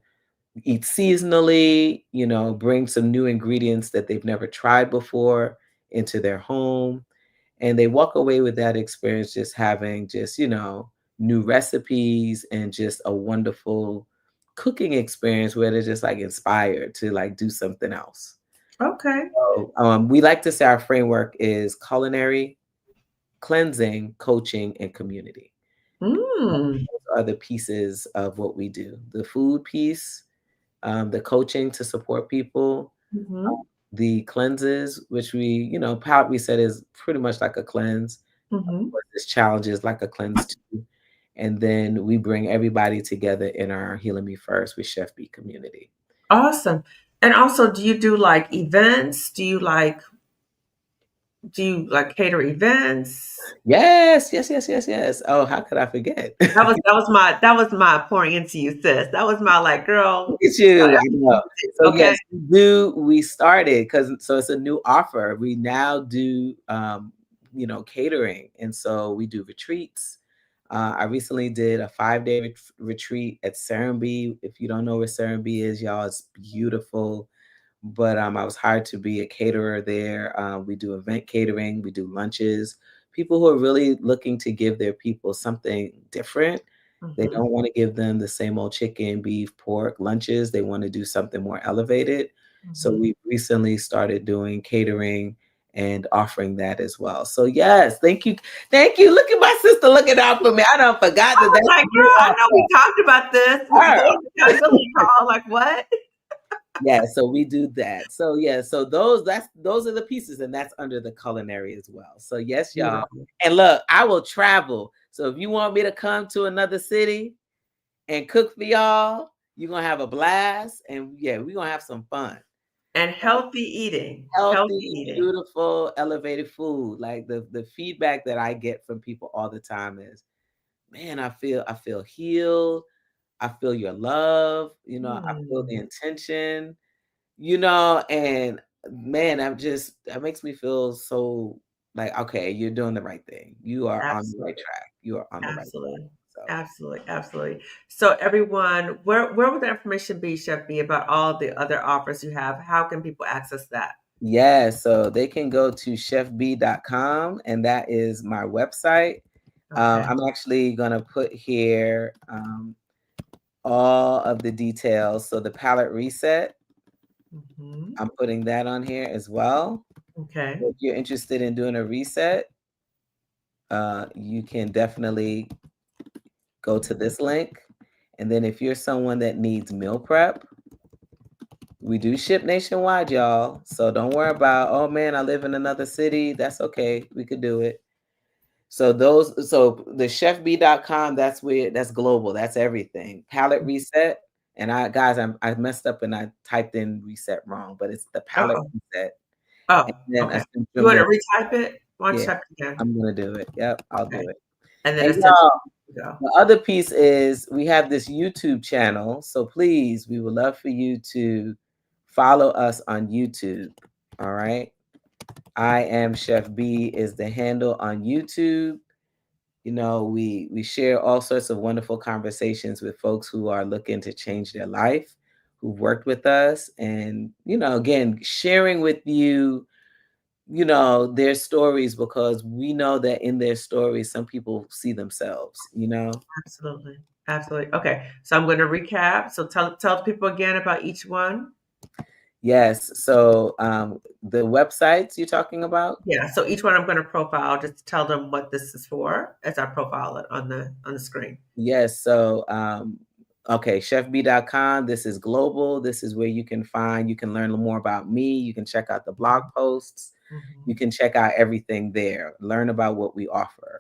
eat seasonally, bring some new ingredients that they've never tried before into their home. And they walk away with that experience just having new recipes and just a wonderful cooking experience where they're just like inspired to like do something else. Okay. So we like to say our framework is culinary, cleansing, coaching, and community. Mm. Those are the pieces of what we do. The food piece, the coaching to support people, Mm-hmm. the cleanses, which palette reset is pretty much like a cleanse. Mm-hmm. This challenge is like a cleanse too. And then we bring everybody together in our Healing Me First with Chef Bee community. Awesome. And also, do you do like events? Do you like cater events? Yes, yes, yes, yes, yes. Oh, how could I forget? That was my pouring into you, sis. That was my like, Look girl, at you got you. I know. everything to So do. Okay. yes, we started because so it's a new offer. We now do catering. And so we do retreats. I recently did a 5-day retreat at Serenbe. If you don't know where Serenbe is, y'all, it's beautiful. But I was hired to be a caterer there. We do event catering, we do lunches. People who are really looking to give their people something different. They Mm-hmm. don't want to give them the same old chicken, beef, pork lunches. They want to do something more elevated. So Mm-hmm. we recently started doing catering and offering that as well. So yes, thank you. Thank you. Look at my sister looking out for me. I don't forgot I that was that's like, a new girl, I know we offer. talked about this before Girl. the accountability call. Like, what? Yeah, so we do that. So yeah, so those are the pieces, and that's under the culinary as well. So yes, y'all. Beautiful. And look, I will travel. So if you want me to come to another city and cook for y'all, you're gonna have a blast. And yeah, we're gonna have some fun. And healthy eating. Healthy Healthy, eating. beautiful, elevated food. Like the feedback that I get from people all the time is, man, I feel healed. I feel your love. I feel the Hmm. intention. And man, that makes me feel so like, okay, you're doing the right thing. You are on the right Absolutely. track. You are on the right track. Absolutely. So Absolutely. Absolutely. So everyone, where would the information be, Chef B, about all the other offers you have? How can people access that? yeah, so they can go to chefb.com, and that is my website. Okay. I'm actually gonna put here all of the details. So the palette reset, Hmm. I'm putting that on here as well. Okay. If you're interested in doing a reset, you can definitely go to this link. And then if you're someone that needs meal prep, we do ship nationwide, y'all. So don't worry about, oh man, I live in another city. That's okay. We could do it. So the chefb.com, that's global. That's everything. Palette reset. And I messed up and I typed in reset wrong, but it's the palette Oh, reset. And oh, then okay. essential You want to meal. retype it? Why don't you Yeah, type it again? I'm gonna do it. Yep, I'll Okay. do it. And then And essentially y'all, go. the other piece is we have this YouTube channel. So please, we would love for you to follow us on YouTube. All right. I am Chef B is the handle on YouTube. We share all sorts of wonderful conversations with folks who are looking to change their life, who've worked with us, and again, sharing with you their stories, because we know that in their stories some people see themselves. Absolutely. Absolutely. Okay. So I'm going to recap. So tell people again about each one. Yes. So the websites you're talking about? Yeah. So each one I'm going to profile, just to tell them what this is for as I profile it on the screen. Yes. So okay, chefb.com. This is global. This is where you can learn more about me. You can check out the blog posts. You Mhm. can check out everything there. Learn about what we offer.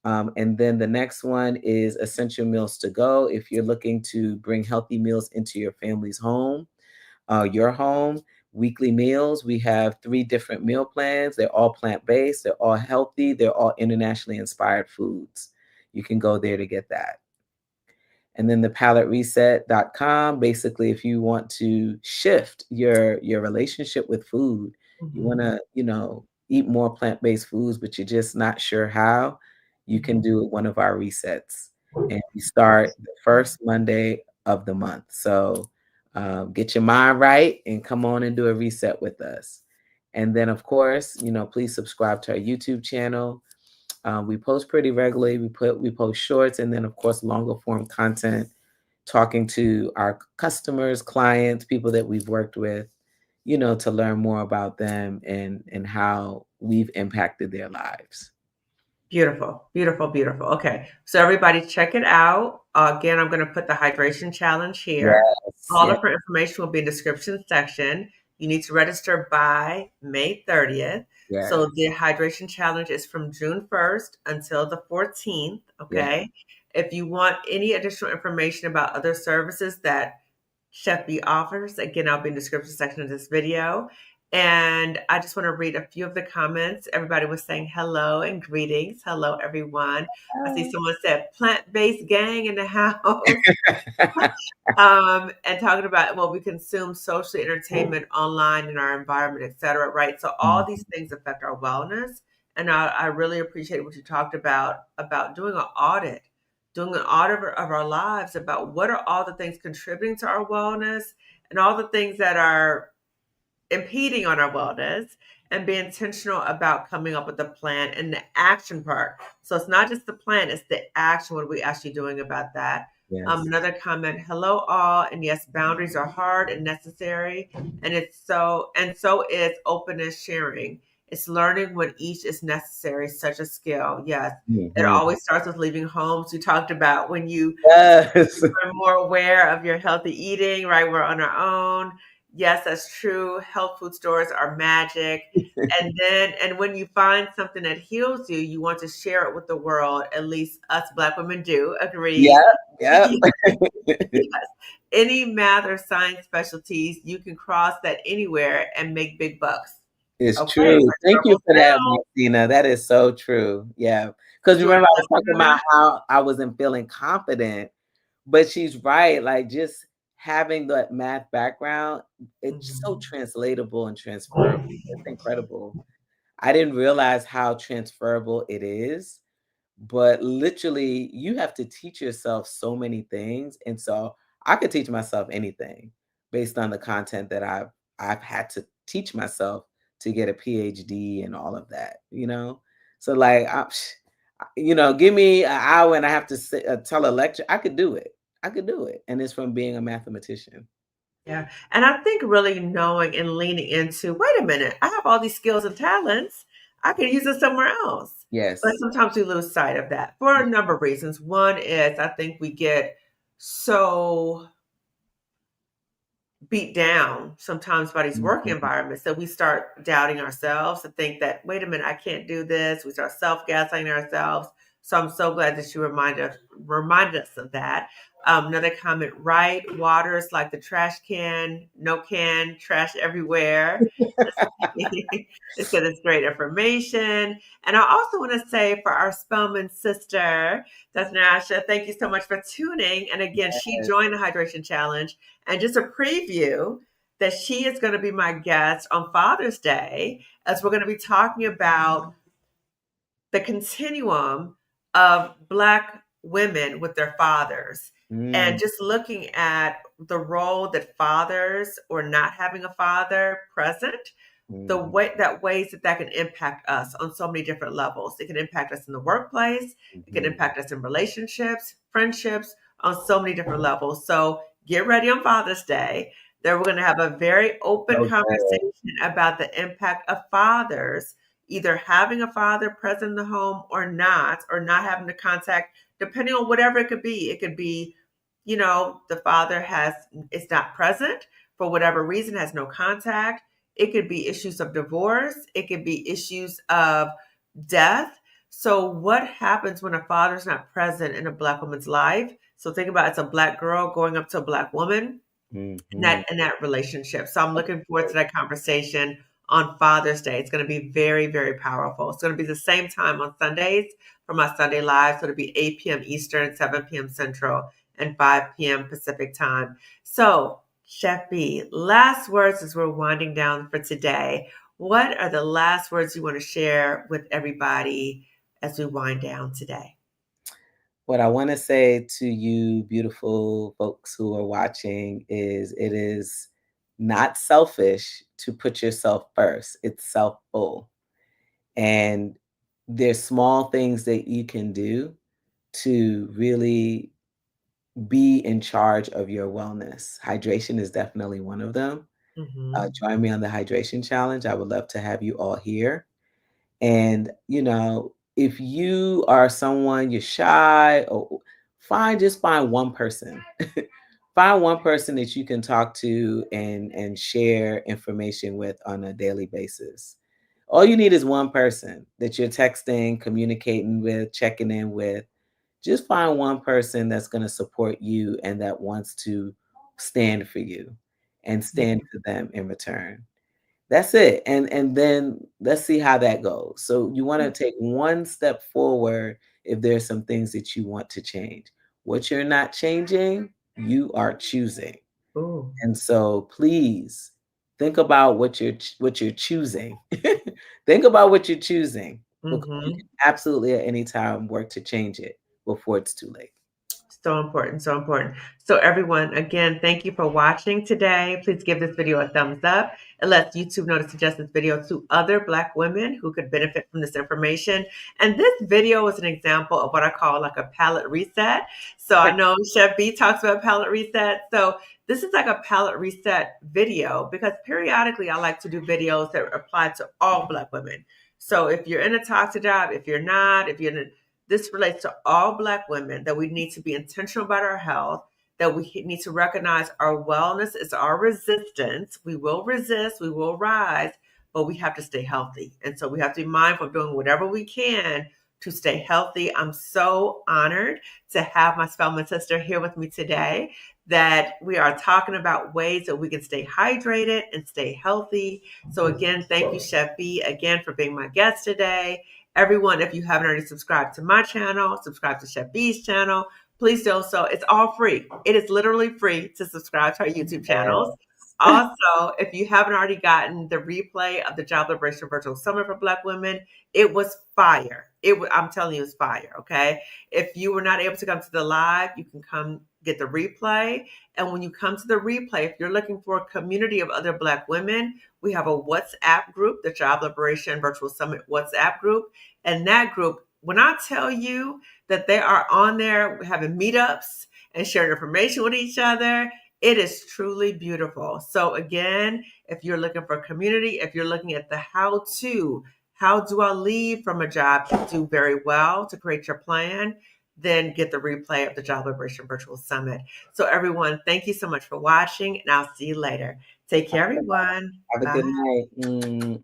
And then the next one is Essential Meals to Go. If you're looking to bring healthy meals into your family's home, your home, weekly meals. We have 3 different meal plans. They're all plant-based, they're all healthy, they're all internationally inspired foods. You can go there to get that. And then the palatereset.com, basically, if you want to shift your relationship with food, you want Mhm. to, eat more plant-based foods, but you're just not sure how, you can Mhm. do one of our resets. And we start the first Monday of the month. So get your mind right and come on and do a reset with us. And then, of course, please subscribe to our YouTube channel. We post pretty regularly. We post shorts, and then, of course, longer form content, talking to our customers, clients, people that we've worked with, to learn more about them and how we've impacted their lives. Beautiful, beautiful, beautiful. Okay, so everybody check it out. Again, I'm going to put the hydration challenge here. Yes, All yes, of our information will be in the description section. You need to register by May 30th. So yes, the hydration challenge is from June 1st until the 14th. yes. Okay. If you want any additional information about other services that Shepi offers. Again, I'll be in the description section of this video. And I just want to read a few of the comments. Everybody was saying hello and greetings. Hello, everyone. I see someone said plant-based gang in the house. And talking about what we consume socially, entertainment, online, in our environment, et cetera, right? So all these things affect our wellness. And I really appreciate what you talked about doing an audit of our lives about what are all the things contributing to our wellness and all the things that are impeding on our wellness, and be intentional about coming up with a plan and the action part. So it's not just the plan, it's the action. What are we actually doing about that? Yes. Another comment, hello all. And yes, boundaries are hard and necessary. And so is openness sharing. It's learning when each is necessary, such a skill. Yes. It Mhm. always starts with leaving homes. You talked about when you Yes. are more aware of your healthy eating, right? We're on our own. Yes, that's true. Health food stores are magic. And when you find something that heals you, you want to share it with the world. At least us Black women do. Yep, Agreed. yep. Yes. Any math or science specialties, you can cross that anywhere and make big bucks. It's Okay, true. Thank you herbal for that, sales. Martina. That is so true. Yeah. Because Did you want remember, to I was jump talking in on about that? how I wasn't feeling confident, but she's right. Like, just having that math background, it's so Mhm. translatable and transferable. It's incredible. I didn't realize how transferable it is, but literally you have to teach yourself so many things. And so I could teach myself anything based on the content that I've had to teach myself to get a PhD and all of that. So like give me an hour and I have to tell a lecture. I could do it. I could do it. And it's from being a mathematician. Yeah. And I think really knowing and leaning into, wait a minute, I have all these skills and talents. I can use it somewhere else. But Yes. sometimes we lose sight of that for a number of reasons. One is I think we get so beat down sometimes by these work Mhm. environments that we start doubting ourselves to think that, wait a minute, I can't do this. We start self-gaslighting ourselves. So I'm so glad that you reminded us of that. Another comment, right? Water is like the trash can, no can, trash everywhere. It's because it's great information. And I also want to say for our Spellman sister, that's Nasha, thank you so much for tuning. And again, she joined the Hydration Challenge. And just a preview that she is going to be my guest on Father's Day, as we're going to be talking about the continuum of Black women with their fathers, and Mm, just looking at the role that fathers or not having a father present, the mhm, ways that can impact us on so many different levels. It can impact us in the workplace. It can mhm. impact us in relationships, friendships, on so many different levels. So get ready on Father's Day. There we're going to have a very open So good. conversation about the impact of fathers, either having a father present in the home or not having the contact, depending on whatever it could be. It could be, the father is not present for whatever reason, has no contact. It could be issues of divorce. It could be issues of death. So what happens when a father's not present in a Black woman's life? So think about, it's a Black girl going up to a Black woman in Mhm. that relationship. So I'm looking forward to that conversation on Father's Day. It's going to be very, very powerful. It's going to be the same time on Sundays for my Sunday Live. So it'll be 8 p.m. Eastern, 7 p.m. Central. and 5 p.m. Pacific time. So, Chef B, last words as we're winding down for today. What are the last words you want to share with everybody as we wind down today? What I want to say to you, beautiful folks who are watching, is it is not selfish to put yourself first. It's selfful. And there's small things that you can do to really be in charge of your wellness. Hydration is definitely one of them. Hmm. Join me on the hydration challenge. I would love to have you all here. And, if you are someone you're shy, or find one person. Find one person that you can talk to and share information with on a daily basis. All you need is one person that you're texting, communicating with, checking in with. Just find one person that's going to support you and that wants to stand for you and stand for them in return. That's it. And then let's see how that goes. So you want to take one step forward if there's some things that you want to change. What you're not changing, you are choosing. Ooh. And so please think about what you're choosing. Think about what you're choosing, because you Hmm. can absolutely at any time work to change it before it's too late. So important, so important. So, everyone, again, thank you for watching today. Please give this video a thumbs up. It lets YouTube know to suggest this video to other Black women who could benefit from this information. And this video is an example of what I call like a palette reset. So, I know Chef B talks about palette reset. So, this is like a palette reset video because periodically I like to do videos that apply to all Black women. So, if you're in a toxic job, if you're not, if you're in a this relates to all Black women that we need to be intentional about our health, that we need to recognize our wellness is our resistance. We will resist, we will rise, but we have to stay healthy. And so we have to be mindful of doing whatever we can to stay healthy. I'm so honored to have my Spelman sister here with me today, that we are talking about ways that we can stay hydrated and stay healthy. So again, thank you, Chef B, again for being my guest today. Everyone, if you haven't already subscribed to my channel, subscribe to Chef B's channel. Please do so. It's all free. It is literally free to subscribe to our YouTube channels. Yes. Also, if you haven't already gotten the replay of the Job Liberation Virtual Summit for Black Women, it was fire. I'm telling you, it's fire. Okay. If you were not able to come to the live, you can come get the replay. And when you come to the replay, if you're looking for a community of other Black women, we have a WhatsApp group, the Job Liberation Virtual Summit WhatsApp group. And that group, when I tell you that they are on there having meetups and sharing information with each other, it is truly beautiful. So again, if you're looking for a community, if you're looking at the how do I leave from a job to do very well to create your plan, then get the replay of the Job Liberation Virtual Summit. So everyone, thank you so much for watching, and I'll see you later. Take care, everyone. Have a Bye. good night.